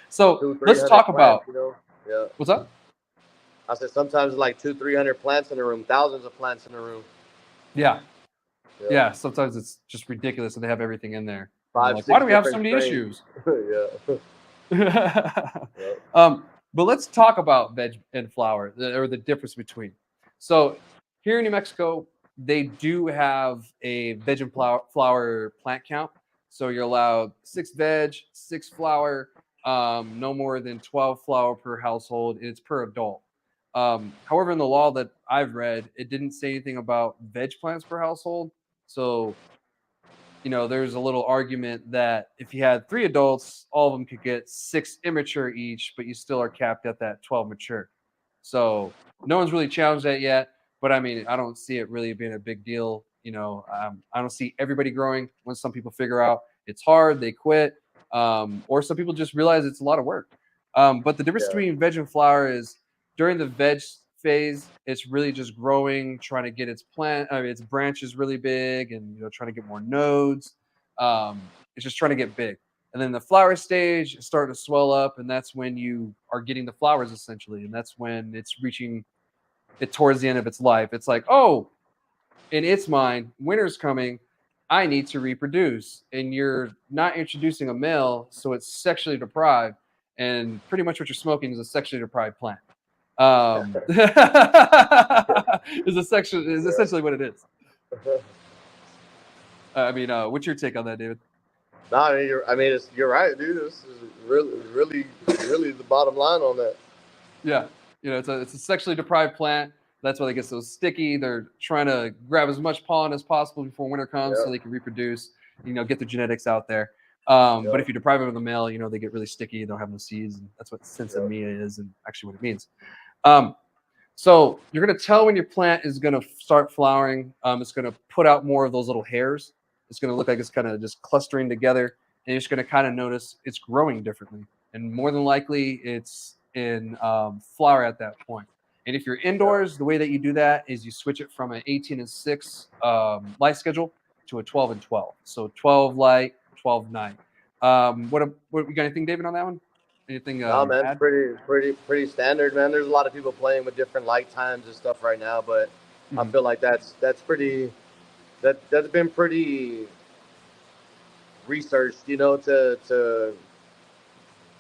So Two, three let's hundred talk plants, about you know. Yeah. what's up? I said sometimes like 200-300 plants in a room, thousands of plants in a room. Yeah. Yeah. Yeah. Sometimes it's just ridiculous and they have everything in there. And you're Five, like, why six do we have so different many strains. issues? Yeah. Yeah. But let's talk about veg and flower, or the difference between. So here in New Mexico, they do have a veg and flower plant count. So you're allowed 6 veg, 6 flower, no more than 12 flower per household, and it's per adult. However, in the law that I've read, it didn't say anything about veg plants per household. So there's a little argument that if you had 3 adults, all of them could get 6 immature each, but you still are capped at that 12 mature. So no one's really challenged that yet, but I mean, I don't see it really being a big deal. I don't see everybody growing. When some people figure out it's hard, they quit, or some people just realize it's a lot of work. But the difference Yeah. between veg and flower is during the veg phase, it's really just growing, trying to get its branches really big, and trying to get more nodes. It's just trying to get big. And then the flower stage is starting to swell up, and that's when you are getting the flowers essentially, and that's when it's reaching it towards the end of its life. It's like, oh, in its mind, winter's coming. I need to reproduce, and you're not introducing a male, so it's sexually deprived, and pretty much what you're smoking is a sexually deprived plant. Is essentially what it is. I mean, what's your take on that, David? No, you're right, dude. This is really the bottom line on that. Yeah, it's a sexually deprived plant. That's why they get so sticky. They're trying to grab as much pollen as possible before winter comes, so Yeah, they can reproduce. Get their genetics out there. But yeah, if you deprive them of the male, they get really sticky. They don't have no seeds, and that's what yeah, sensimilla is, and actually what it means. Um, So you're going to tell when your plant is going to start flowering. It's going to put out more of those little hairs. It's going to look like it's kind of just clustering together. And you're just going to kind of notice it's growing differently. And more than likely, it's in flower at that point. And if you're yeah. indoors, the way that you do that is you switch it from an 18 and 6 light schedule to a 12 and 12. So 12 light, 12 night. What you got anything, David, on that one? Anything No, you man, it's add? pretty standard, man. There's a lot of people playing with different light times and stuff right now, but I Mhm. feel like that's pretty that's been pretty researched, to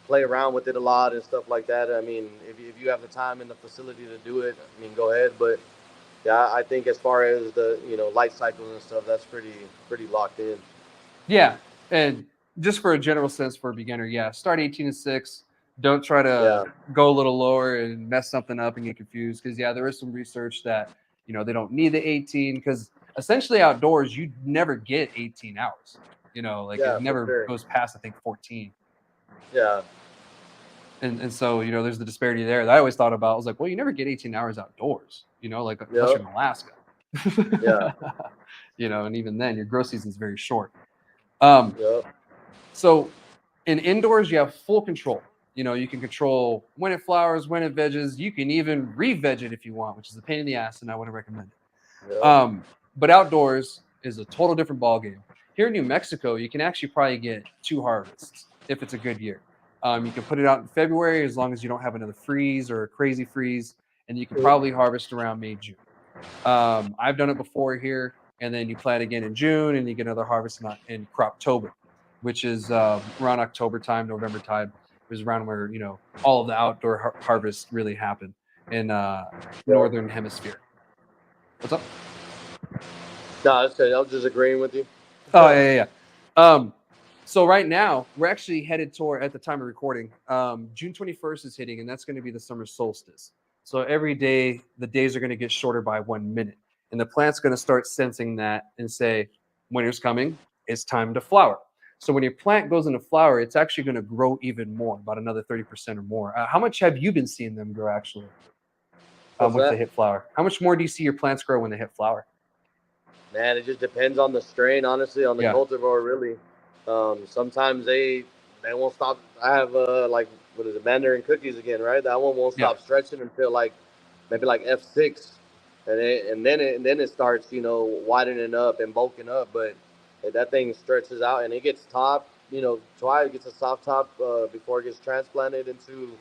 play around with it a lot and stuff like that. I mean, if you have the time and the facility to do it, I mean, go ahead. But yeah, I think as far as the light cycles and stuff, that's pretty locked in. Yeah, and just for a general sense for a beginner, yeah, start 18 and 6. Don't try to Yeah, go a little lower and mess something up and get confused because yeah, there is some research that they don't need the 18 because essentially outdoors you never get 18 hours. Like yeah, it for never sure. goes past I think 14. Yeah, And so there's the disparity there that I always thought about. I was like, well, you never get 18 hours outdoors, like unless yep, you're in Alaska. yeah, And even then your grow season is very short. Um, yep, So in indoors, you have full control. You can control when it flowers, when it veges. You can even re-veg it if you want, which is a pain in the ass, and I wouldn't recommend it. yep, But outdoors is a total different ballgame. Here in New Mexico, you can actually probably get 2 harvests. if it's a good year. You can put it out in February as long as you don't have another freeze or a crazy freeze, and you can probably harvest around May, June. I've done it before here, and then you plant again in June, and you get another harvest in Croptober, which is around October time, November time. Is around where all of the outdoor harvests really happen in northern hemisphere. What's up? No, I was just agreeing with you. Oh yeah. So right now we're actually headed toward, at the time of recording, June 21st is hitting, and that's going to be the summer solstice. So every day the days are going to get shorter by 1 minute, and the plant's going to start sensing that and say, winter's coming, it's time to flower. So when your plant goes into flower, it's actually going to grow even more, about another 30% or more. How much have you been seeing them grow actually? Once they hit flower, how much more do you see your plants grow when they hit flower? Man, it just depends on the strain, honestly, on the cultivar, really. Sometimes they won't stop. I have like, what is it, Mandarin cookies again, right? That one won't stop stretching until like maybe like F6, and then it starts widening up and bulking up. But that thing stretches out and it gets top. Twice it gets a soft top before it gets transplanted into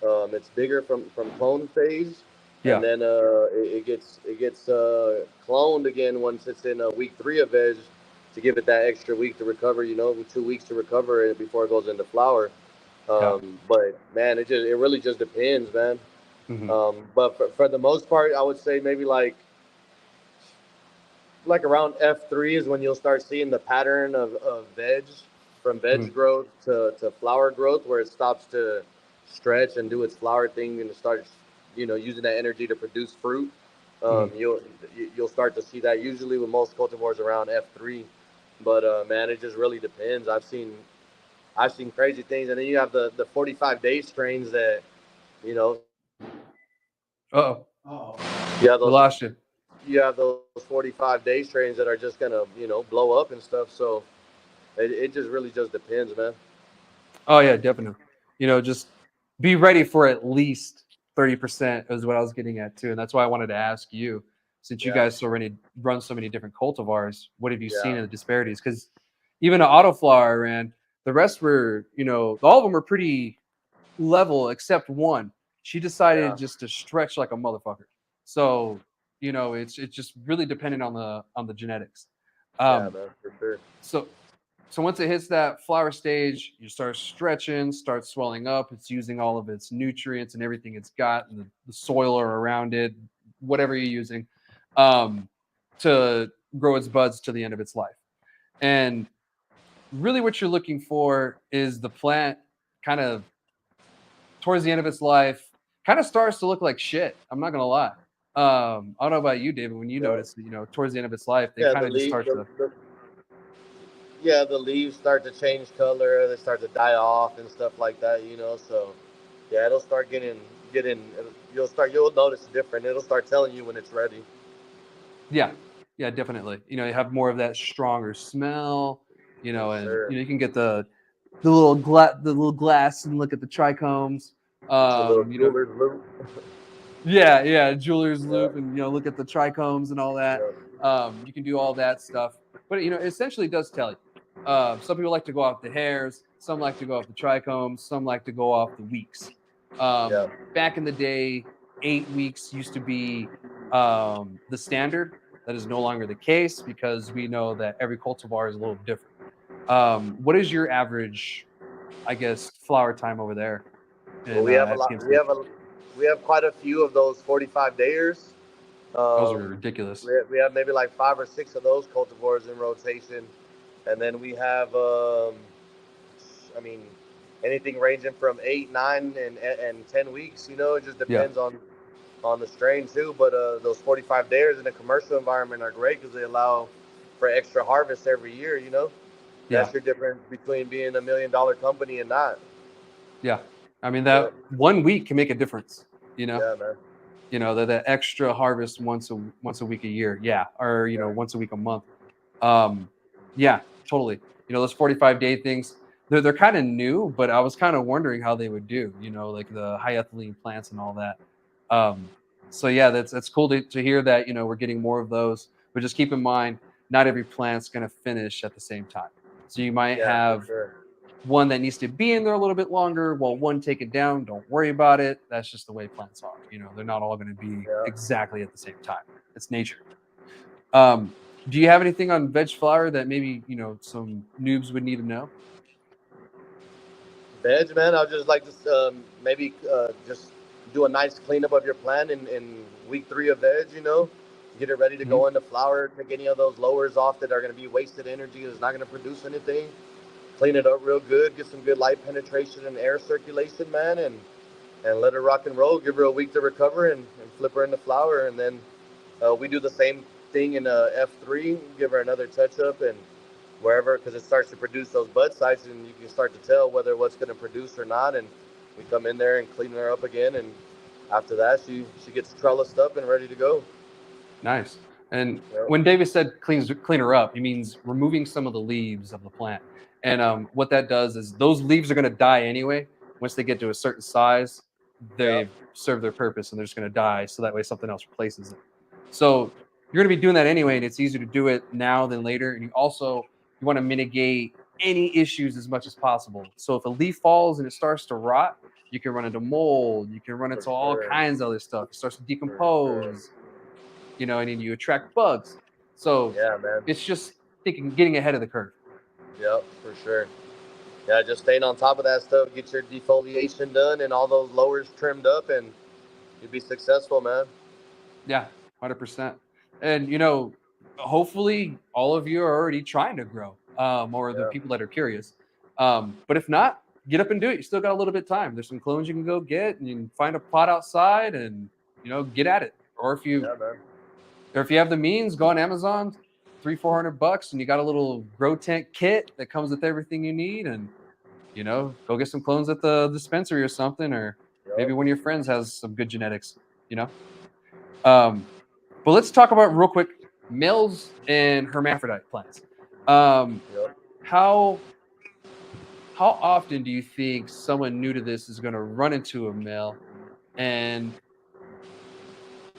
its bigger from clone phase. And then it gets cloned again once it's in week 3 of veg, to give it that extra week to recover. 2 weeks to recover it before it goes into flower. But man, it really just depends, man. But for the most part, I would say maybe like around F3 is when you'll start seeing the pattern of veg, from veg growth to flower growth, where it stops to stretch and do its flower thing and it starts using that energy to produce fruit. You'll start to see that usually with most cultivars around F3. But man, it just really depends. I've seen crazy things, and then you have the 45-day strains that you know Oh, you have we those lost you. you have those 45-day strains that are just gonna blow up and stuff. So it just really just depends, man. Oh yeah, definitely. Just be ready for at least 30% is what I was getting at too. And that's why I wanted to ask you, since you Yeah, guys already run so many different cultivars, what have you seen yeah, in the disparities? Because even the autoflower I ran, the rest were, all of them were pretty level except one. She decided yeah, just to stretch like a motherfucker. So, it's just really dependent on the genetics. yeah, Um, man, for sure. so so once it hits that flower stage, you start stretching, start swelling up. It's using all of its nutrients and everything it's got, and the soil or around it, whatever you're using, um, to grow its buds to the end of its life. And really, what you're looking for is the plant kind of towards the end of its life, kind of starts to look like shit. I'm not gonna lie. I don't know about you, David. When you Yeah, notice, towards the end of its life, they yeah. kind The of just leaf, start to. yeah, the leaves start to change color. They start to die off and stuff like that. So yeah, it'll start getting. You'll notice it different. It'll start telling you when it's ready. Yeah, yeah, definitely. You have more of that stronger smell, Yes, and sir. you can get the little glass and look at the trichomes. The little You know, jeweler's loop. yeah, jeweler's Yeah, loop, and look at the trichomes and all that. yeah, You can do all that stuff, but it essentially does tell you. Some people like to go off the hairs, some like to go off the trichomes, some like to go off the weeks. yeah, Back in the day, 8 weeks used to be the standard. That is no longer the case because we know that every cultivar is a little different. What is your average, I guess, flower time over there Well, in we have a at lot. PMC? We have quite a few of those 45 dayers. Those are Um, ridiculous. we have maybe like 5 or 6 of those cultivars in rotation, and then we have, I mean, anything ranging from 8, 9, and 10 weeks. It just Yeah, depends on the strain too. But those 45 dayers in a commercial environment are great because they allow for extra harvest every year. yeah, That's your difference between being $1 million company and not. yeah. I mean, Yeah, that 1 week can make a difference. You know, yeah, man. that extra harvest once a week a year. Yeah, or Yeah, once a week a month. Um, yeah, totally. Those 45-day things, they're kind of new, but I was kind of wondering how they would do, like the high ethylene plants and all that. Um, so yeah, that's cool to hear that, we're getting more of those, but just keep in mind, not every plant's going to finish at the same time. So you might yeah, for have sure. one that needs to be in there a little bit longer, while one take it down. Don't worry about it. That's just the way plants are. They're not all going to be exactly at the same time. It's nature. Do you have anything on veg flower that maybe some noobs would need to know? Veg, man, I'd just like to maybe just do a nice cleanup of your plant in week 3 of veg. Get it ready to go into flower. Take any of those lowers off that are going to be wasted energy. That's not going to produce anything. Clean it up real good. Get some good light penetration and air circulation, man, and let her rock and roll. Give her a week to recover and flip her into flower. And then we do the same thing in F3. Give her another touch up and wherever, because it starts to produce those bud sites, and you can start to tell whether what's going to produce or not. And we come in there and clean her up again, and after that, she gets trellised up and ready to go. Nice. And when David said clean her up, he means removing some of the leaves of the plant. And what that does is those leaves are going to die anyway. Once they get to a certain size, they serve their purpose, and they're just going to die. So that way, something else replaces it. So you're going to be doing that anyway, and it's easier to do it now than later. And you want to mitigate any issues as much as possible. So if a leaf falls and it starts to rot, you can run into mold. You can run into all kinds of other stuff. It starts to decompose. And then you attract bugs. So man, it's just getting ahead of the curve. Yep, for sure. Yeah, just staying on top of that stuff. Get your defoliation done and all those lowers trimmed up, and you'll be successful, man. Yeah, 100%. And hopefully all of you are already trying to grow, or the people that are curious. But if not, get up and do it. You still got a little bit of time. There's some clones you can go get, and you can find a pot outside and get at it. Or if you have the means, go on Amazon, $300-400, and you got a little grow tent kit that comes with everything you need, and go get some clones at the dispensary or something, or maybe one of your friends has some good genetics. But let's talk about real quick males and hermaphrodite plants. How often do you think someone new to this is going to run into a male, and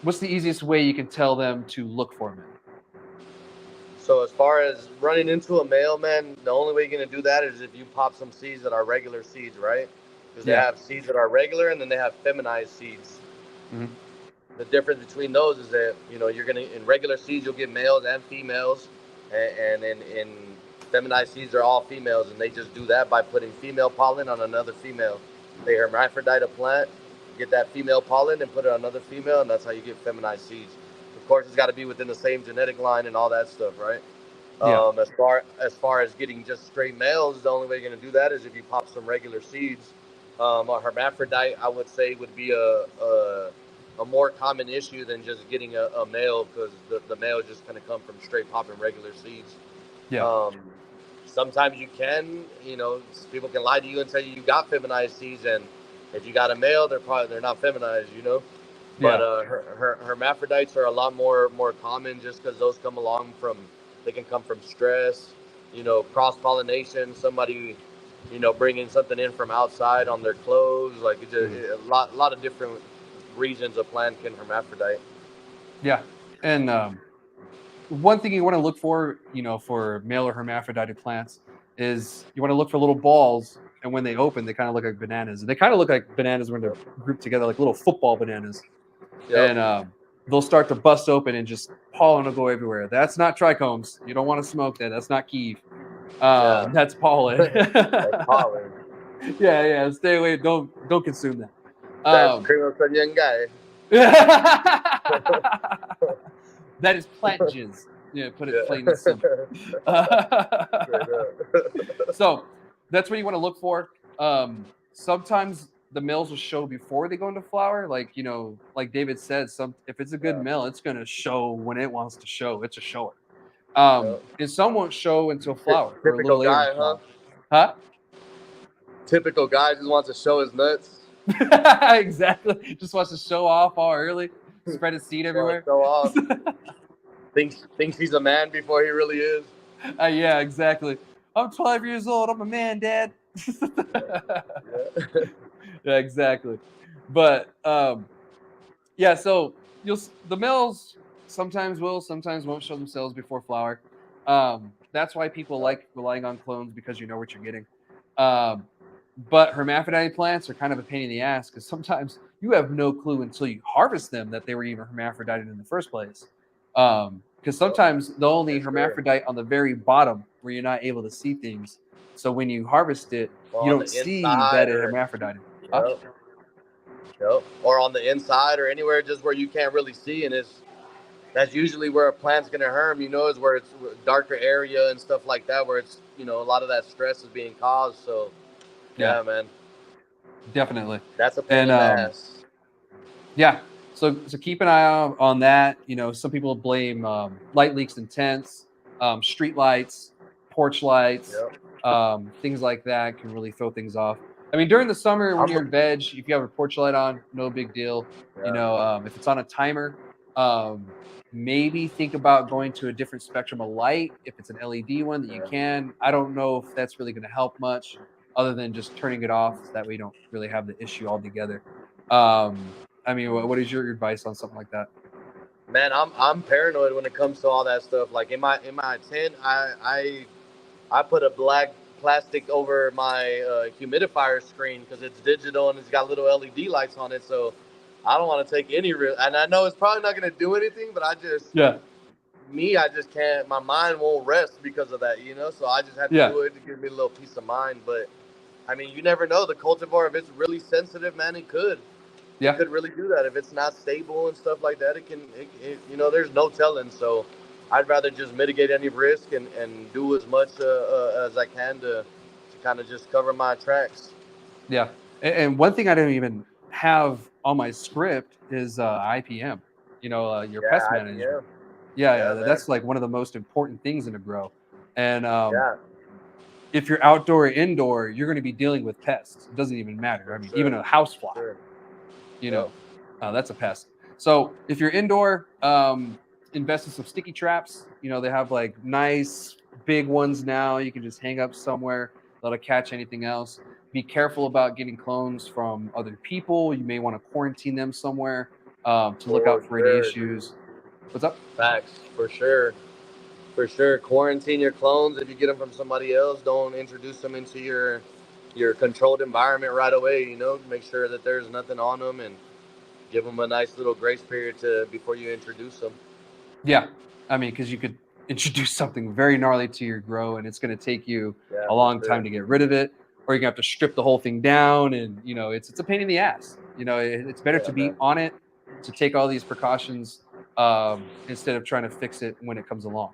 what's the easiest way you can tell them to look for a male? So as far as running into a male, man, the only way you're going to do that is if you pop some seeds that are regular seeds, right? Because they have seeds that are regular, and then they have feminized seeds. Mm-hmm. The difference between those is that, you're going to, in regular seeds, you'll get males and females, and in feminized seeds are all females, and they just do that by putting female pollen on another female. They hermaphrodite a plant, get that female pollen and put it on another female, and that's how you get feminized seeds. Of course, it's got to be within the same genetic line and all that stuff, right? As far as getting just straight males, the only way you're going to do that is if you pop some regular seeds. A hermaphrodite, I would say, would be a more common issue than just getting a male, because the male is just going to come from straight popping regular seeds. Sometimes you can, people can lie to you and tell you got feminized seeds, and if you got a male, they're not feminized, But hermaphrodites are a lot more common, just because those they can come from stress, cross pollination, somebody, bringing something in from outside on their clothes, like a lot of different reasons a plant can hermaphrodite. Yeah, and one thing you want to look for, for male or hermaphroditic plants, is you want to look for little balls, and when they open, they kind of look like bananas. And they kind of look like bananas when they're grouped together, like little football bananas. And they'll start to bust open, and just pollen will go everywhere. That's not trichomes. You don't want to smoke that. That's not kief. That's pollen. That's pollen. Yeah. Stay away. Don't consume that. That's cream of young guy. That is plant jizz. Yeah, put it plain and simple. So that's what you want to look for. Sometimes the males will show before they go into flower. Like David said, if it's a good male, it's gonna show when it wants to show. It's a shower. And some won't show until flower. Typical guy, huh? Huh? Typical guy just wants to show his nuts. Exactly. Just wants to show off all early. Spread his seed everywhere. Show off. Thinks he's a man before he really is. Yeah, exactly. I'm 12 years old. I'm a man, Dad. Yeah, exactly. But so the males sometimes will, sometimes won't show themselves before flower. That's why people like relying on clones, because you know what you're getting. But hermaphrodite plants are kind of a pain in the ass because sometimes you have no clue until you harvest them that they were even hermaphrodited in the first place. Because sometimes they'll only hermaphrodite on the very bottom where you're not able to see things. So when you harvest it, Or you on don't the see inside, that it or hermaphrodited. Huh? yep, yep. Or on the inside, or anywhere just where you can't really see, and that's usually where a plant's gonna herm. Is where it's darker area and stuff like that, where it's a lot of that stress is being caused. So Yeah, yeah, man, definitely. that's a pain And in the ass. yeah, so keep an eye out on that. Some people blame light leaks in tents, street lights, porch lights, Yep. things like that can really throw things off. I mean, during the summer when I'm you're in veg, if you have a porch light on, no big deal. yeah. If it's on a timer, um, maybe think about going to a different spectrum of light. If it's an LED one that you Yeah. can, I don't know if that's really going to help much, other than just turning it off. So that way you don't really have the issue altogether. I mean, what is your advice on something like that? Man, I'm paranoid when it comes to all that stuff. Like in my tent, I put a black plastic over my humidifier screen because it's digital and it's got little LED lights on it. So I don't want to take any risk. And I know it's probably not going to do anything, but Yeah, I just can't. My mind won't rest because of that. So I just have to yeah, do it to give me a little peace of mind. But I mean, you never know. The cultivar, if it's really sensitive, man, it could. It yeah, could really do that if it's not stable and stuff like that. It can, there's no telling. So I'd rather just mitigate any risk and do as much as I can to kind of just cover my tracks. yeah. And one thing I don't even have on my script is IPM. Your pest Yeah, management. IPM. Yeah, Yeah, yeah. man. That's like one of the most important things in a grow. And Yeah, if you're outdoor or indoor, you're going to be dealing with pests. It doesn't even matter. I for mean, even sure. a house For fly. sure. you Yep. know, that's a pest. So if you're indoor, invest in some sticky traps. They have like nice big ones now. You can just hang up somewhere that'll catch anything else. Be careful about getting clones from other people. You may want to quarantine them somewhere to look For out for any sure, dude. issues. What's up? Facts. For sure. For sure. Quarantine your clones. If you get them from somebody else, don't introduce them into your controlled environment right away. Make sure that there's nothing on them and give them a nice little grace period to before you introduce them. Yeah, I mean, because you could introduce something very gnarly to your grow, and it's going to take you Yeah, a for long time sure. to get rid of it, or you're going to have to strip the whole thing down, and it's a pain in the ass. It's better Yeah, to man. be on it, to take all these precautions instead of trying to fix it when it comes along.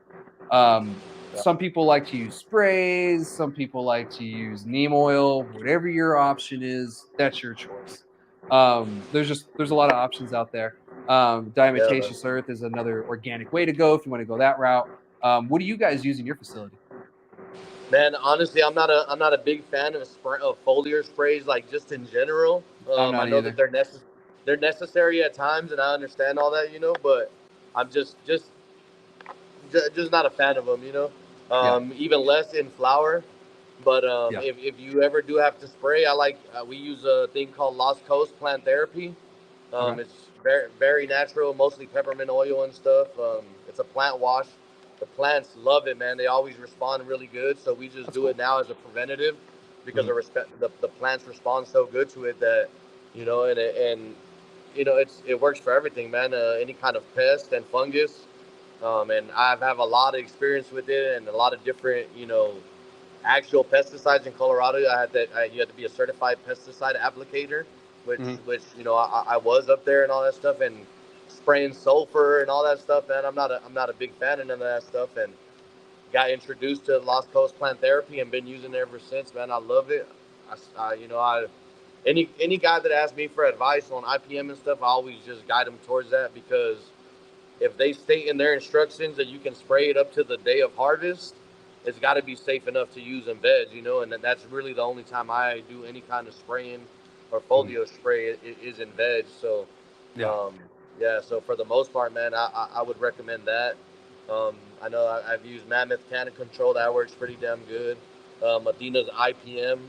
Yeah. Some people like to use sprays. Some people like to use neem oil. Whatever your option is, that's your choice. There's a lot of options out there. Yeah, man. Diatomaceous earth is another organic way to go if you want to go that route. What do you guys use in your facility? Man, honestly, I'm not a big fan of foliar sprays, like just in general. I'm I not know that either. they're necessary at times, and I understand all that, but I'm just not a fan of them, Yeah, even less in flower. But yeah. if you ever do have to spray, I like we use a thing called Lost Coast Plant Therapy. Okay. It's very very natural, mostly peppermint oil and stuff. It's a plant wash. The plants love it, man. They always respond really good. So we just That's do it cool. now as a preventative because Mhm. the plants respond so good to it that and it works for everything, man. Any kind of pest and fungus. And I've have a lot of experience with it and a lot of different, actual pesticides in Colorado. You had to be a certified pesticide applicator, which Mhm. I was up there and all that stuff and spraying sulfur and all that stuff. Man, I'm not a big fan of none of that stuff and got introduced to Lost Coast Plant Therapy and been using it ever since. Man, I love it. I any guy that asks me for advice on IPM and stuff, I always just guide them towards that because if they state in their instructions that you can spray it up to the day of harvest, it's got to be safe enough to use in veg, and that's really the only time I do any kind of spraying or Mhm. folio spray is in veg. So, Yeah. um, yeah, so for the most part, man, I would recommend that. I know I've used Mammoth Cannon Control, that works pretty damn good. Medina's IPM,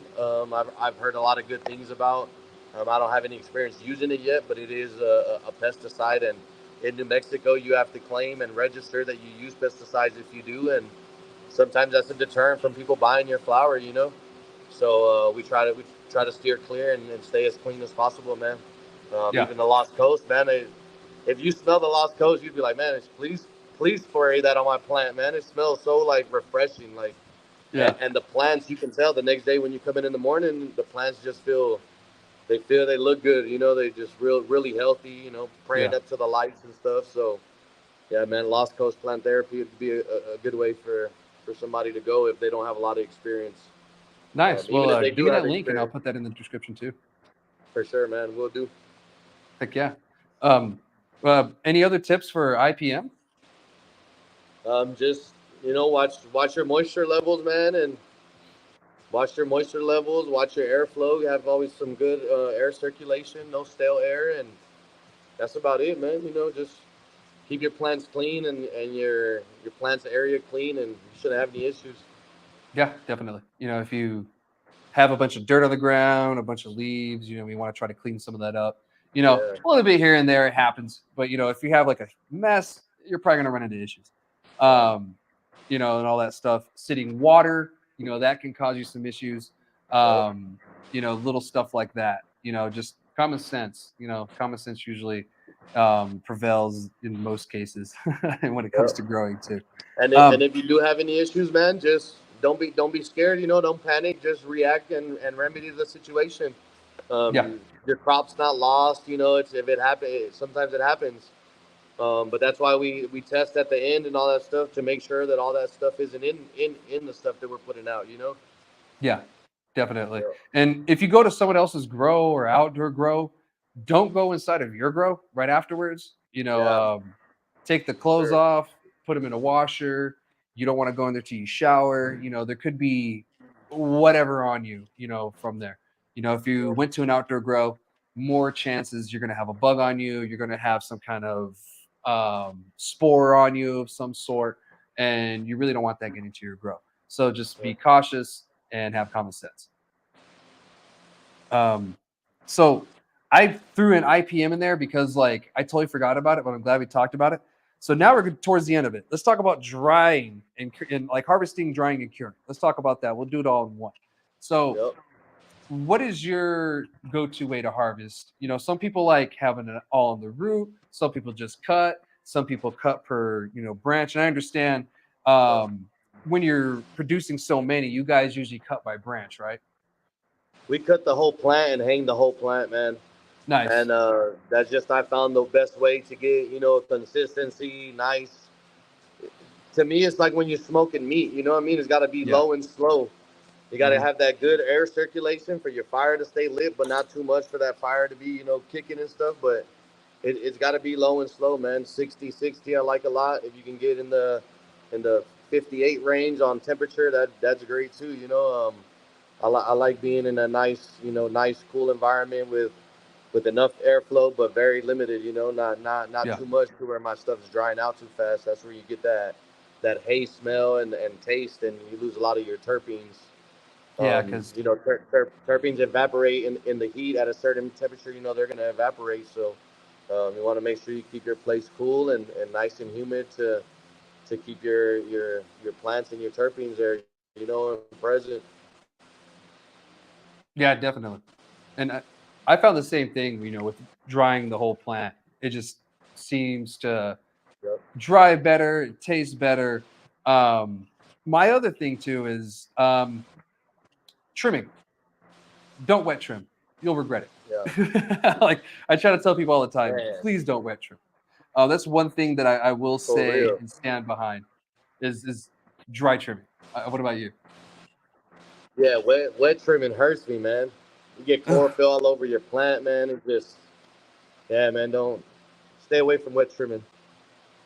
I've heard a lot of good things about. I don't have any experience using it yet, but it is a pesticide and in New Mexico, you have to claim and register that you use pesticides if you do, and sometimes that's a deterrent from people buying your flower. So we try to steer clear and stay as clean as possible, man. Yeah. Even the Lost Coast, man. If you smell the Lost Coast, you'd be like, man, please spray that on my plant, man. It smells so like refreshing, like, Yeah. and the plants, you can tell the next day when you come in the morning, the plants just they look good, they just really healthy, Yeah. praying up to the lights and stuff. So yeah, man, Lost Coast plant therapy would be a good way for somebody to go if they don't have a lot of experience. Nice. Even if Well, they give do me have that link and I'll experience, put that in the description too. for sure, man, we'll do. Heck yeah. Um, any other tips for IPM? Just watch your moisture levels, man, and watch your moisture levels, watch your airflow. You have always some good air circulation, no stale air, and that's about it, man. Just keep your plants clean and your plants area clean, and you shouldn't have any issues. Yeah, definitely. If you have a bunch of dirt on the ground, a bunch of leaves, we want to try to clean some of that up. Yeah, A little bit here and there, it happens. But, if you have like a mess, you're probably going to run into issues. yeah, And all that stuff. Sitting water, that can cause you some issues. yep, Little stuff like that. Just common sense. Common sense usually prevails in most cases when it comes yep. to growing too. And Um, if you do have any issues, man, just don't be scared. Don't panic. Just react and remedy the situation. yeah, Your crop's not lost. It's if it happens. Sometimes it happens. But that's why we test at the end and all that stuff to make sure that all that stuff isn't in the stuff that we're putting out. yeah, definitely. Yeah. And if you go to someone else's grow or outdoor grow, don't go inside of your grow right afterwards. Yeah. Take the clothes Sure. off, put them in a washer. You don't want to go in there till you shower. There could be whatever on you, from there. If you Yeah. went to an outdoor grow, more chances you're going to have a bug on you. You're going to have some kind of spore on you of some sort, and you really don't want that getting to your grow. So just Yeah. be cautious and have common sense. So I threw an IPM in there because like I totally forgot about it, but I'm glad we talked about it. So now we're towards the end of it. Let's talk about drying and like harvesting, drying, and curing. Let's talk about that. We'll do it all in one. So Yep. what is your go-to way to harvest? Some people like having it all on the root. Some people just cut. Some people cut per branch. And I understand um, when you're producing so many, you guys usually cut by branch, right? We cut the whole plant and hang the whole plant, man. Nice. And that's just I found the best way to get consistency, nice. To me, it's like when you're smoking meat. You know what I mean? It's got to be Yeah. low and slow. You got to Hmm. have that good air circulation for your fire to stay lit, but not too much for that fire to be kicking and stuff. But it's got to be low and slow, man. 60, 60, I like a lot. If you can get in the 58 range on temperature, that's great too. I like being in a nice, nice cool environment with enough airflow, but very limited. Not Yeah. too much to where my stuff's drying out too fast. That's where you get that hay smell and taste, and you lose a lot of your terpenes. Yeah. Because Terpenes evaporate in the heat at a certain temperature. They're going to evaporate. So you want to make sure you keep your place cool and nice and humid to keep your plants and your terpenes there, present. yeah, definitely. And I found the same thing. With drying the whole plant, it just seems to Yep. dry better. It tastes better. Um, my other thing too is trimming. Don't wet trim. You'll regret Yeah. it. Like I try to tell people all the time, Man, please don't wet trim. That's one thing that I will for say real. and stand behind is dry trimming. What about you? Yeah, wet trimming hurts me, man. You get chlorophyll all over your plant, man. It just, yeah, man. Don't stay away from wet trimming.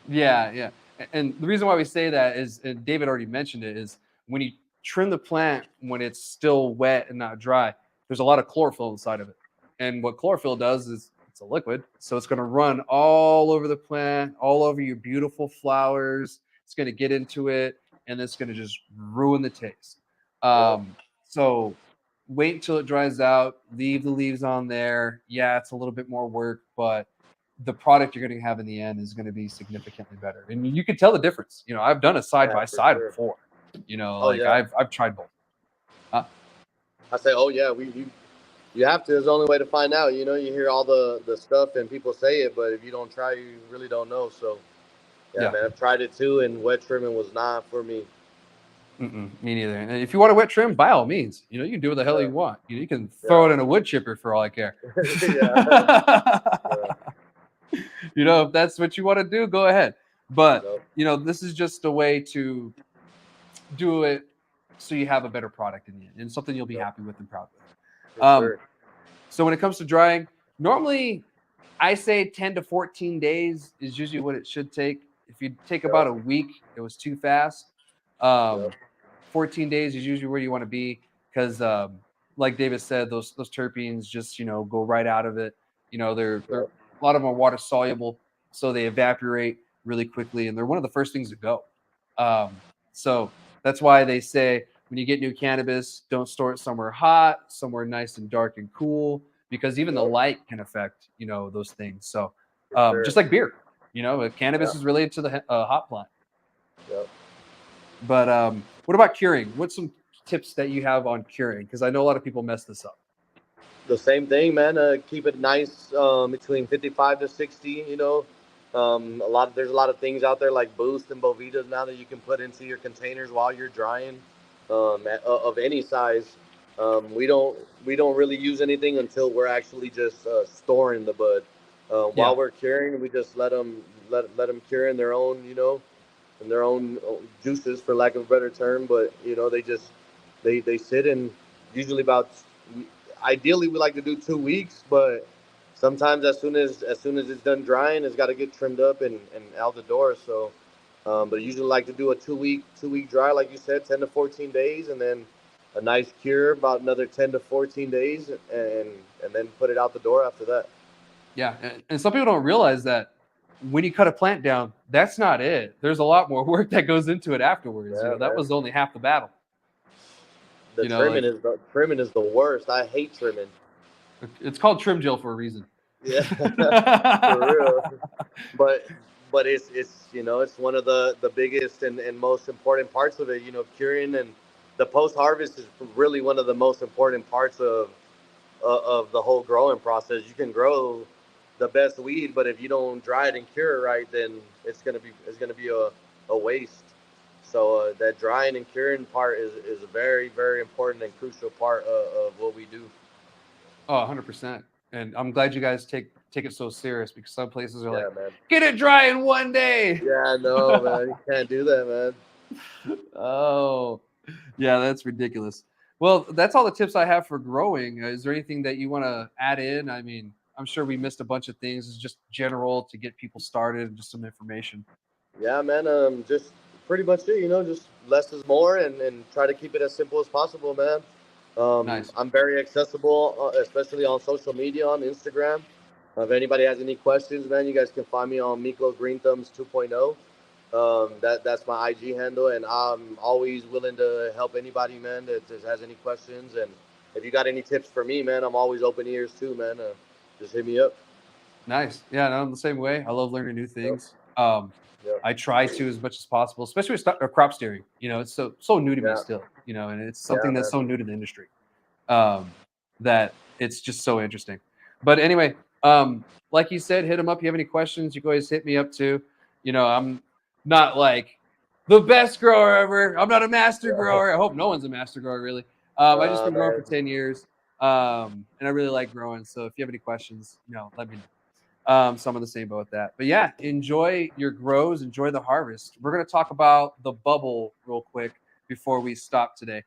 Yeah, yeah. And the reason why we say that is, and David already mentioned it, is when you trim the plant when it's still wet and not dry, there's a lot of chlorophyll inside of it. And what chlorophyll does is it's a liquid. So it's going to run all over the plant, all over your beautiful flowers. It's going to get into it and it's going to just ruin the taste. Yep. So wait until it dries out, leave the leaves on there. Yeah, it's a little bit more work, but the product you're going to have in the end is going to be significantly better. And you can tell the difference. I've done a side Yeah, by for side sure. before. Oh Like yeah. I've tried both. Uh, I say, oh yeah, you have to. It's the only way to find out. You hear all the stuff and people say it, but if you don't try, you really don't know. So yeah, Yeah. man, I've tried it too, and wet trimming was not for me. Me neither. And if you want a wet trim, by all means, you can do what the hell Yeah, you want. You can throw yeah, it in a wood chipper for all I care. yeah, yeah. If that's what you want to do, go ahead. But, Nope, this is just a way to do it so you have a better product in the end and something you'll be nope, happy with and proud for with. sure. So when it comes to drying, normally I say 10 to 14 days is usually what it should take. If you take about Yep, a week, it was too fast. yep, 14 days is usually where you want to be because, like David said, those terpenes just go right out of it. They're yep, a lot of them are water soluble, so they evaporate really quickly, and they're one of the first things to go. So that's why they say when you get new cannabis, don't store it somewhere hot, somewhere nice and dark and cool, because even the yep, light can affect those things. So for sure. just like beer, cannabis Yeah, is related to the hop plant. yep. But what about curing? What's some tips that you have on curing? Because I know a lot of people mess this up. The same thing, man. Keep it nice, between 55 to 60. There's a lot of things out there like Boost and Bovitas now that you can put into your containers while you're drying, of any size. We don't really use anything until we're actually just storing the bud. While Yeah, we're curing, we just let them cure in their own juices, for lack of a better term. But they sit in, usually about, ideally we like to do 2 weeks, but sometimes as soon as it's done drying, it's got to get trimmed up and out the door. So but I usually like to do a 2-week dry, like you said, 10 to 14 days, and then a nice cure about another 10 to 14 days, and then put it out the door after that. yeah. And some people don't realize that when you cut a plant down, that's not it. There's a lot more work that goes into it afterwards. Yeah, That man. was only half the battle. The Like trimming is the worst. I hate trimming. it's called trim gel for a reason. Yeah, for real. But it's one of the biggest and most important parts of it. Curing and the post harvest is really one of the most important parts of the whole growing process. You can grow the best weed, but if you don't dry it and cure it right, then it's gonna be a waste. So that drying and curing part is a very, very important and crucial part of what we do. Oh, 100%. And I'm glad you guys take it so serious because some places are like, Yeah, man. get it dry in 1 day. Yeah, no, man. You can't do that, man. Oh, yeah, that's ridiculous. Well, that's all the tips I have for growing. Is there anything that you want to add in? I mean, I'm sure we missed a bunch of things. It's just general to get people started and just some information. Yeah, man. Just pretty much it. Just less is more, and try to keep it as simple as possible, man. Nice. I'm very accessible, especially on social media, on Instagram. If anybody has any questions, man, you guys can find me on Miklo Green Thumbs 2.0. That's my IG handle, and I'm always willing to help anybody, man, that just has any questions. And if you got any tips for me, man, I'm always open ears too, man. Just hit me up. Nice. Yeah, no, I'm the same way. I love learning new Yep. things. Yep. I try to as much as possible, especially with crop steering. It's so new to me Yeah. still. And it's Yeah, something that's man. so new to the industry. That it's just so interesting. But anyway, like you said, hit them up. You have any questions, you can always hit me up too. I'm not like the best grower ever. I'm not a master Yeah. grower. I hope no one's a master grower, really. I just been growing for Man. 10 years. And I really like growing. So if you have any questions, let me know. So I'm in the same boat with that. But yeah, enjoy your grows, enjoy the harvest. We're going to talk about the bubble real quick before we stop today.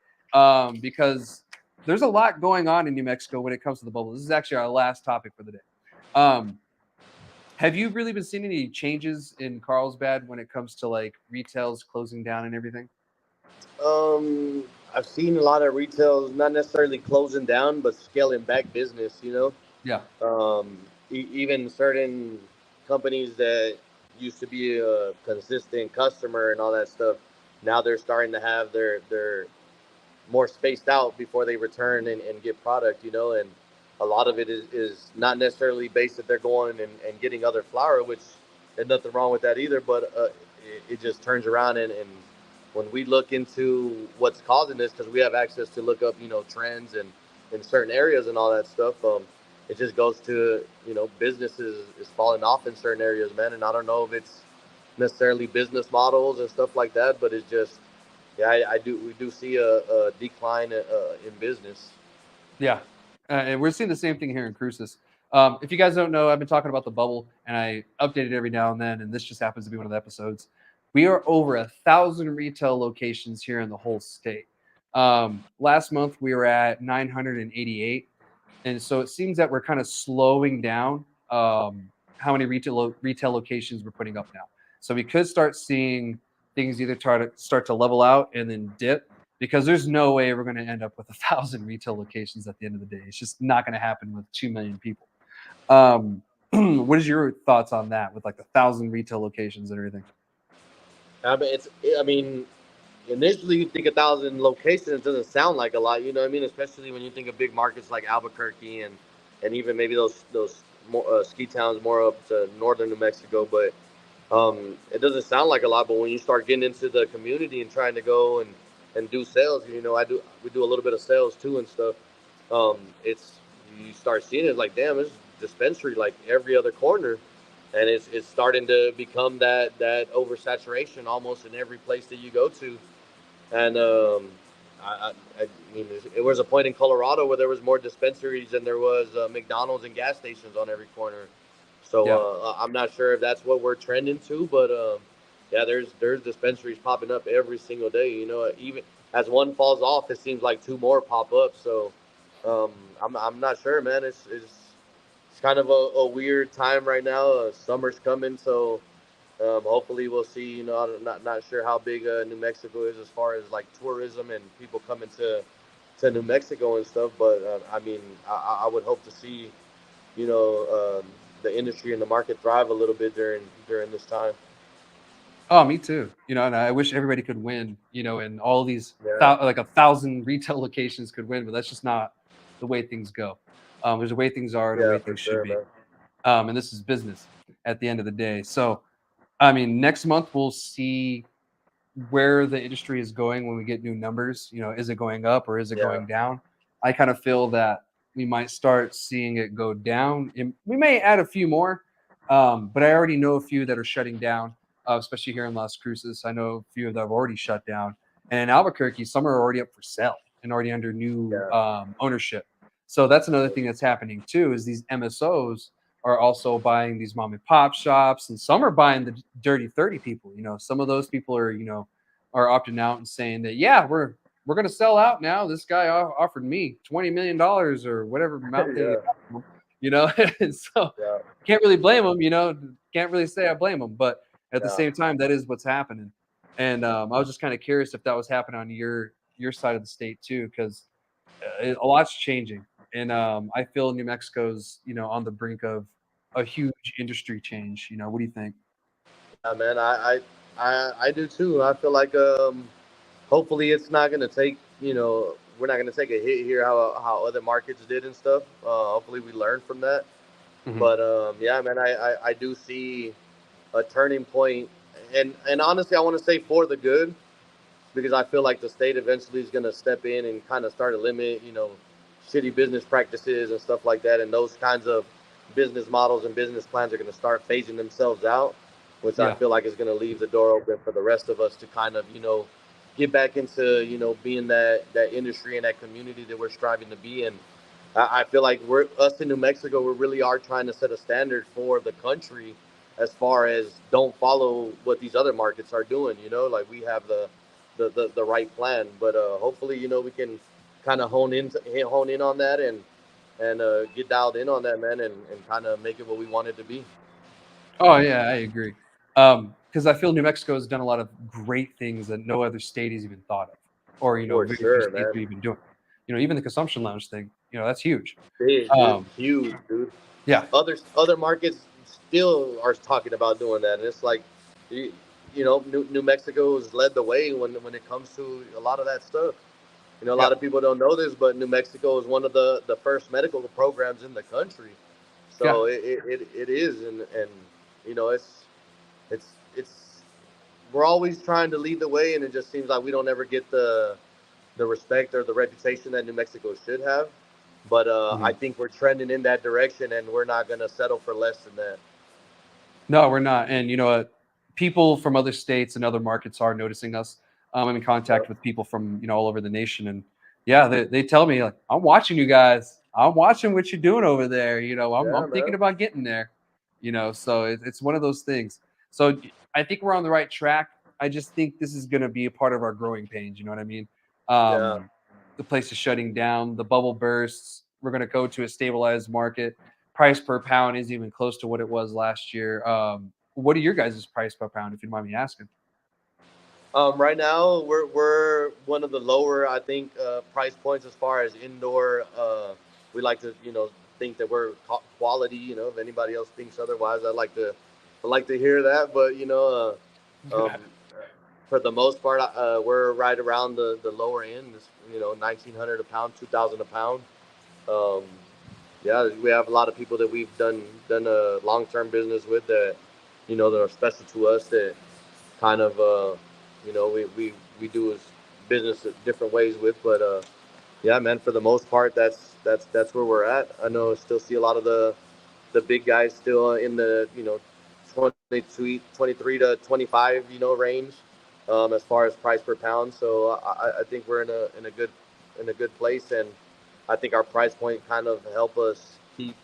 Because there's a lot going on in New Mexico when it comes to the bubble. This is actually our last topic for the day. Have you really been seeing any changes in Carlsbad when it comes to like retails closing down and everything? I've seen a lot of retail not necessarily closing down, but scaling back business. Yeah. Even certain companies that used to be a consistent customer and all that stuff, now they're starting to have their more spaced out before they return and get product. And a lot of it is not necessarily based that they're going and getting other flour, which there's nothing wrong with that either. But it just turns around and when we look into what's causing this, because we have access to look up, trends and in certain areas and all that stuff. It just goes to, businesses is falling off in certain areas, man. And I don't know if it's necessarily business models and stuff like that, but it's just, yeah, we do see a decline in business. Yeah, and we're seeing the same thing here in Cruces. If you guys don't know, I've been talking about the bubble, and I update it every now and then, and this just happens to be one of the episodes. We are over 1,000 retail locations here in the whole state. Last month we were at 988, and so it seems that we're kind of slowing down how many retail locations we're putting up now. So we could start seeing things either try to start to level out and then dip, because there's no way we're going to end up with 1,000 retail locations at the end of the day. It's just not going to happen with 2 million people. What is your thoughts on that with like 1,000 retail locations and everything? I mean, initially you think 1,000 locations doesn't sound like a lot, you know what I mean? Especially when you think of big markets like Albuquerque and even maybe those more, ski towns more up to northern New Mexico. But it doesn't sound like a lot. But when you start getting into the community and trying to go and do sales, we do a little bit of sales too and stuff. It's You start seeing it like, damn, there's dispensary like every other corner, and it's starting to become that oversaturation almost in every place that you go to. And I mean, it was a point in Colorado where there was more dispensaries than there was McDonald's and gas stations on every corner. So Yeah. I'm not sure if that's what we're trending to, but yeah, there's dispensaries popping up every single day. Even as one falls off, it seems like two more pop up. So um, I'm not sure, man. It's kind of a weird time right now. Summer's coming, so hopefully we'll see. I'm not sure how big New Mexico is as far as like tourism and people coming to New Mexico and stuff. But I mean, I would hope to see the industry and the market thrive a little bit during this time. Oh, me too. And I wish everybody could win, and all these Yeah, like 1,000 retail locations could win, but that's just not the way things go. There's a way things are and a yeah, way for things should sure, be. man. And this is business at the end of the day. So, I mean, next month we'll see where the industry is going when we get new numbers. Is it going up or is it Yeah, going down? I kind of feel that we might start seeing it go down. And we may add a few more, but I already know a few that are shutting down, especially here in Las Cruces. I know a few that have already shut down. And in Albuquerque, some are already up for sale and already under new yeah, ownership. So that's another thing that's happening too, is these MSOs are also buying these mom and pop shops, and some are buying the dirty 30 people. Some of those people are opting out and saying that, yeah, we're going to sell out now. This guy offered me $20 million or whatever amount they yeah, offered him, and so yeah, can't really blame them. Can't really say I blame them, but at the yeah. same time, that is what's happening. And I was just kind of curious if that was happening on your side of the state too, because a lot's changing, and I feel New Mexico's on the brink of a huge industry change. What do you think? Yeah, man. I do too. I feel like hopefully it's not gonna take we're not gonna take a hit here how other markets did and stuff. Hopefully we learn from that. Hmm. But yeah, man, I do see a turning point, and honestly, I want to say for the good, because I feel like the state eventually is going to step in and kind of start to limit, shitty business practices and stuff like that, and those kinds of business models and business plans are going to start phasing themselves out, which I Yeah. feel like is going to leave the door open for the rest of us to kind of, get back into, being that industry and that community that we're striving to be in. I feel like we're us in New Mexico. We really are trying to set a standard for the country, as far as don't follow what these other markets are doing. Like we have the right plan, but hopefully we can kind of hone in on that and get dialed in on that, man, and kind of make it what we want it to be. Oh yeah, I agree. Because I feel New Mexico has done a lot of great things that no other state has even thought of, or For very few sure, states man. are even doing. Even the consumption lounge thing. That's huge. Big, dude. Um, Huge, dude. yeah, Other markets still are talking about doing that, and it's like, you, New Mexico has led the way when it comes to a lot of that stuff. A yeah, lot of people don't know this, but New Mexico is one of the first medical programs in the country. yeah. So it is, and it's we're always trying to lead the way, and it just seems like we don't ever get the respect or the reputation that New Mexico should have. But I Mhm. think we're trending in that direction, and we're not gonna settle for less than that. No, we're not. And you know what? People from other states and other markets are noticing us. I'm in contact Yep. with people from all over the nation, and yeah, they tell me like, I'm watching you guys. I'm watching what you're doing over there. Yeah, I'm thinking man. about getting there. So it's one of those things. So I think we're on the right track. I just think this is going to be a part of our growing pains. You know what I mean? Yeah. The place is shutting down. The bubble bursts. We're going to go to a stabilized market. Price per pound isn't even close to what it was last year. What are your guys' price per pound, if you don't mind me asking? Right now, we're one of the lower, I think, price points as far as indoor. We like to, think that we're quality. If anybody else thinks otherwise, I like to hear that. But for the most part, we're right around the lower end. 1,900 a pound, 2,000 a pound. Um, yeah, we have a lot of people that we've done a long term business with that, that are special to us. That kind of we do business different ways with. But yeah, man, for the most part, that's where we're at. I know I still see a lot of the big guys still in the 23 to 25 range, as far as price per pound. So I think we're in a good place, and I think our price point kind of help us keep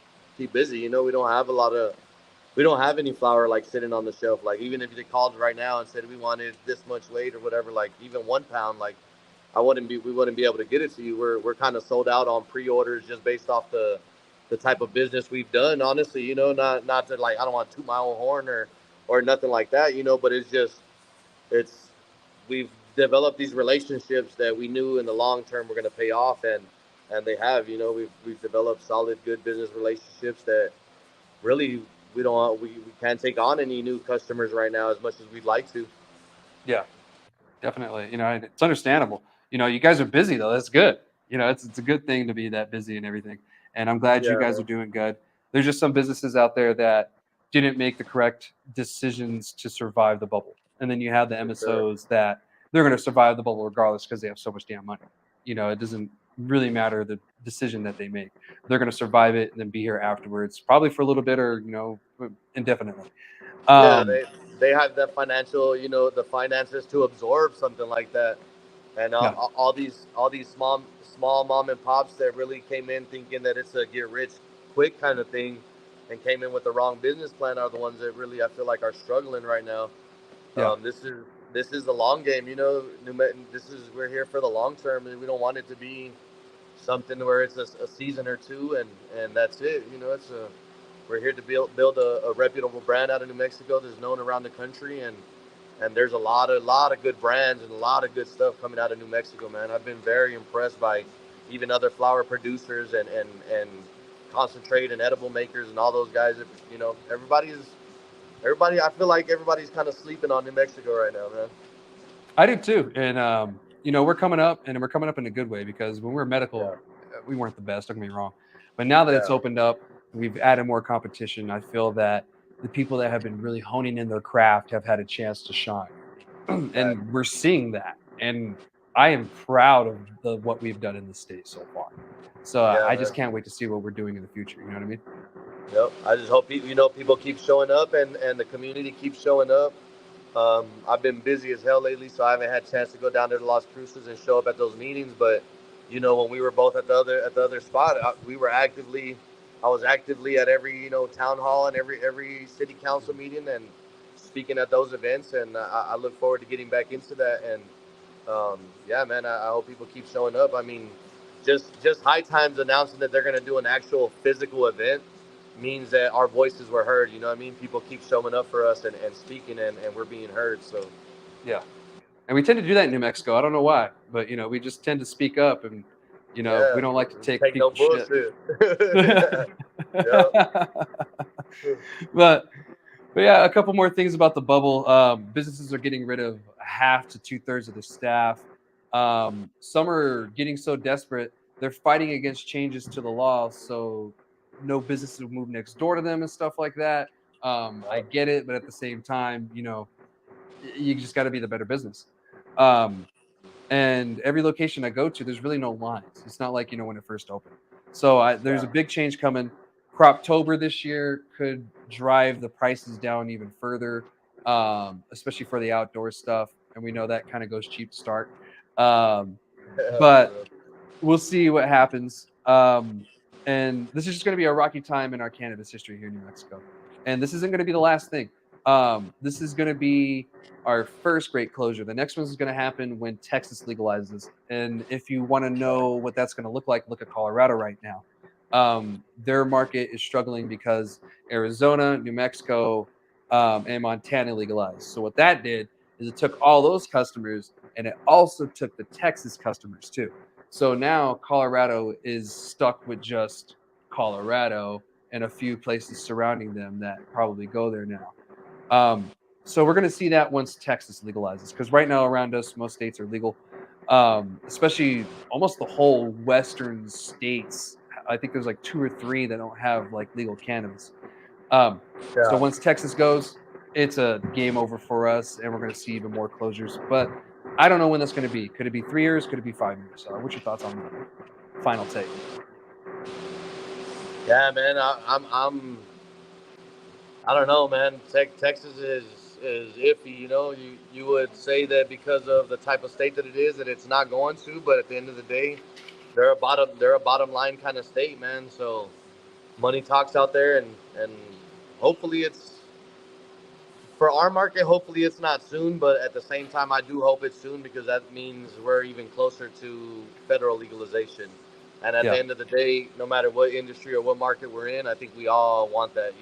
busy. We don't have any flour like sitting on the shelf. Like, even if they called right now and said we wanted this much weight or whatever, like even 1 pound, like we wouldn't be able to get it to you. We're kind of sold out on pre-orders just based off the type of business we've done. Honestly, not to, like, I don't want to toot my own horn or nothing like that, but it's we've developed these relationships that we knew in the long term were going to pay off, and they have. We've developed solid, good business relationships that really we can't take on any new customers right now as much as we'd like to. Yeah, definitely. And it's understandable. You guys are busy though. That's good. It's a good thing to be that busy and everything. And I'm glad you Yeah, guys are man. doing good. There's just some businesses out there that didn't make the correct decisions to survive the bubble. And then you have the For sure. MSOs that they're going to survive the bubble regardless because they have so much damn money. It doesn't really matter the decision that they make. They're going to survive it and then be here afterwards, probably for a little bit or indefinitely. Yeah, Um, they have the financial, the finances to absorb something like that, and yeah, all these small mom and pops that really came in thinking that it's a get rich quick kind of thing, and came in with the wrong business plan are the ones that really, I feel like, are struggling right now. yeah, This is the long game, we're here for the long term, and we don't want it to be something where it's a season or two, and that's it. We're here to build a reputable brand out of New Mexico that's known around the country, and there's a lot of good brands and a lot of good stuff coming out of New Mexico, man. I've been very impressed by even other flower producers and concentrate and edible makers and all those guys. Everybody. I feel like everybody's kind of sleeping on New Mexico right now, man. I do too. And we're coming up, and we're coming up in a good way because when we were medical, Yeah, we weren't the best. Don't get me wrong, but now that it's yeah, opened up, we've added more competition. I feel that the people that have been really honing in their craft have had a chance to shine, fact. and we're seeing that. And I am proud of what we've done in the state so far. So Yeah, I man. just can't wait to see what we're doing in the future. You know what I mean? Yep. I just hope people keep showing up, and the community keeps showing up. I've been busy as hell lately, so I haven't had a chance to go down there to Las Cruces and show up at those meetings. But when we were both at the other spot, I was actively at every town hall and every city council meeting and speaking at those events. And I look forward to getting back into that. And yeah, man, I hope people keep showing up. I mean, just High Times announcing that they're going to do an actual physical event means that our voices were heard. You know what I mean? People keep showing up for us and speaking, and we're being heard. So Yeah. And we tend to do that in New Mexico. I don't know why, but we just tend to speak up, and we yeah, don't like to take take no people's shit. bullshit. but Yeah, but yeah, a couple more things about the bubble. Businesses are getting rid of half to two-thirds of their staff. Some are getting so desperate they're fighting against changes to the law, so no businesses will move next door to them and stuff like that. I get it, but at the same time, you just got to be the better business. And every location I go to, there's really no lines. It's not like, when it first opened. So there's a big change coming. Croptober this year could drive the prices down even further, especially for the outdoor stuff. And we know that kind of goes cheap to start. But we'll see what happens. And this is just going to be a rocky time in our cannabis history here in New Mexico. And this isn't going to be the last thing. This is going to be our first great closure. The next one is going to happen when Texas legalizes. And if you want to know what that's going to look like, look at Colorado right now. Their market is struggling because Arizona, New Mexico, and Montana legalized. So what that did is it took all those customers and it also took the Texas customers too. So now Colorado is stuck with just Colorado and a few places surrounding them that probably go there now. So we're going to see that once Texas legalizes, because right now around us, most states are legal, especially almost the whole western states. I think there's like 2 or 3 that don't have like legal cannabis. So once Texas goes, it's a game over for us, and we're going to see even more closures. But I don't know when that's going to be. Could it be 3 years? Could it be 5 years? What's your thoughts on that? Final take. Yeah, man. I don't know, man. Texas is iffy. You would say that because of the type of state that it is, that it's not going to. But at the end of the day, they're a bottom line kind of state, man. So money talks out there, and hopefully it's for our market. Hopefully it's not soon, but at the same time, I do hope it's soon, because that means we're even closer to federal legalization. And at the end of the day, no matter what industry or what market we're in, I think we all want that,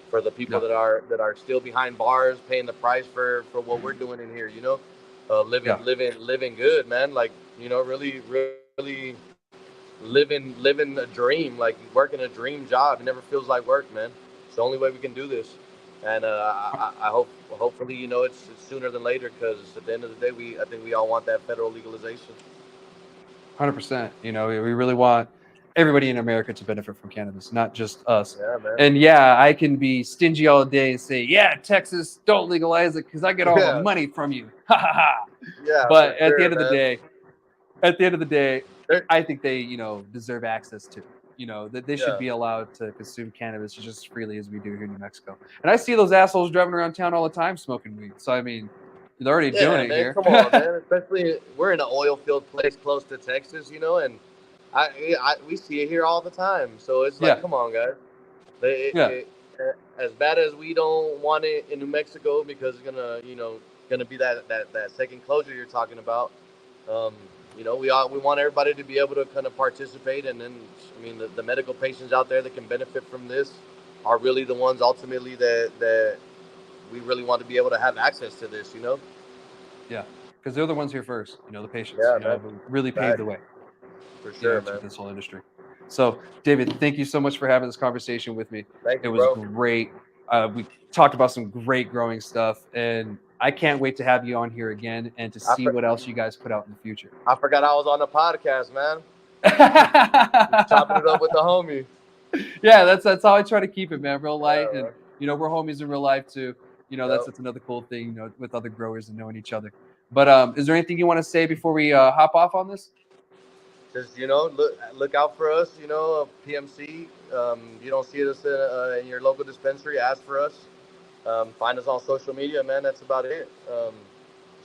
for the people that are still behind bars, paying the price for what we're doing in here, living good, man. Like, really, really living a dream, like working a dream job. It never feels like work, man. It's the only way we can do this. And I hope, hopefully, it's sooner than later, because at the end of the day, I think we all want that federal legalization. 100%. We really want everybody in America to benefit from cannabis, not just us. Yeah, man. And yeah, I can be stingy all day and say, yeah, Texas, don't legalize it because I get all the money from you. Ha ha ha. Yeah. But at the end of the day, I think they, deserve access to. That they should be allowed to consume cannabis just as freely as we do here in New Mexico. And I see those assholes driving around town all the time smoking weed. So I mean, they're already doing it here. Come on, man. Especially we're in an oil field place close to Texas, and we see it here all the time. So it's like, come on, guys. As bad as we don't want it in New Mexico, because it's gonna be that second closure you're talking about. We want everybody to be able to kind of participate, and then the medical patients out there that can benefit from this are really the ones ultimately that we really want to be able to have access to this. Yeah, because they're the ones here first. The patients. Really paved the way. For sure, man. With this whole industry. So, David, thank you so much for having this conversation with me. It was great. We talked about some great growing stuff, and I can't wait to have you on here again and to see what else you guys put out in the future. I forgot I was on the podcast, man. Chopping it up with the homie. Yeah, that's how I try to keep it, man. Real light, and we're homies in real life too. That's another cool thing, with other growers and knowing each other. But is there anything you want to say before we hop off on this? Just look out for us. PMC. You don't see us in your local dispensary, ask for us. Find us on social media, man. That's about it.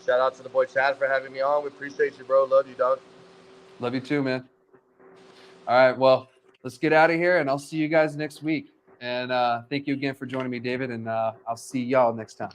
Shout out to the boy Chad for having me on. We appreciate you, bro. Love you, dog. Love you too, man. All right, well, let's get out of here, and I'll see you guys next week. And thank you again for joining me, David, and I'll see y'all next time.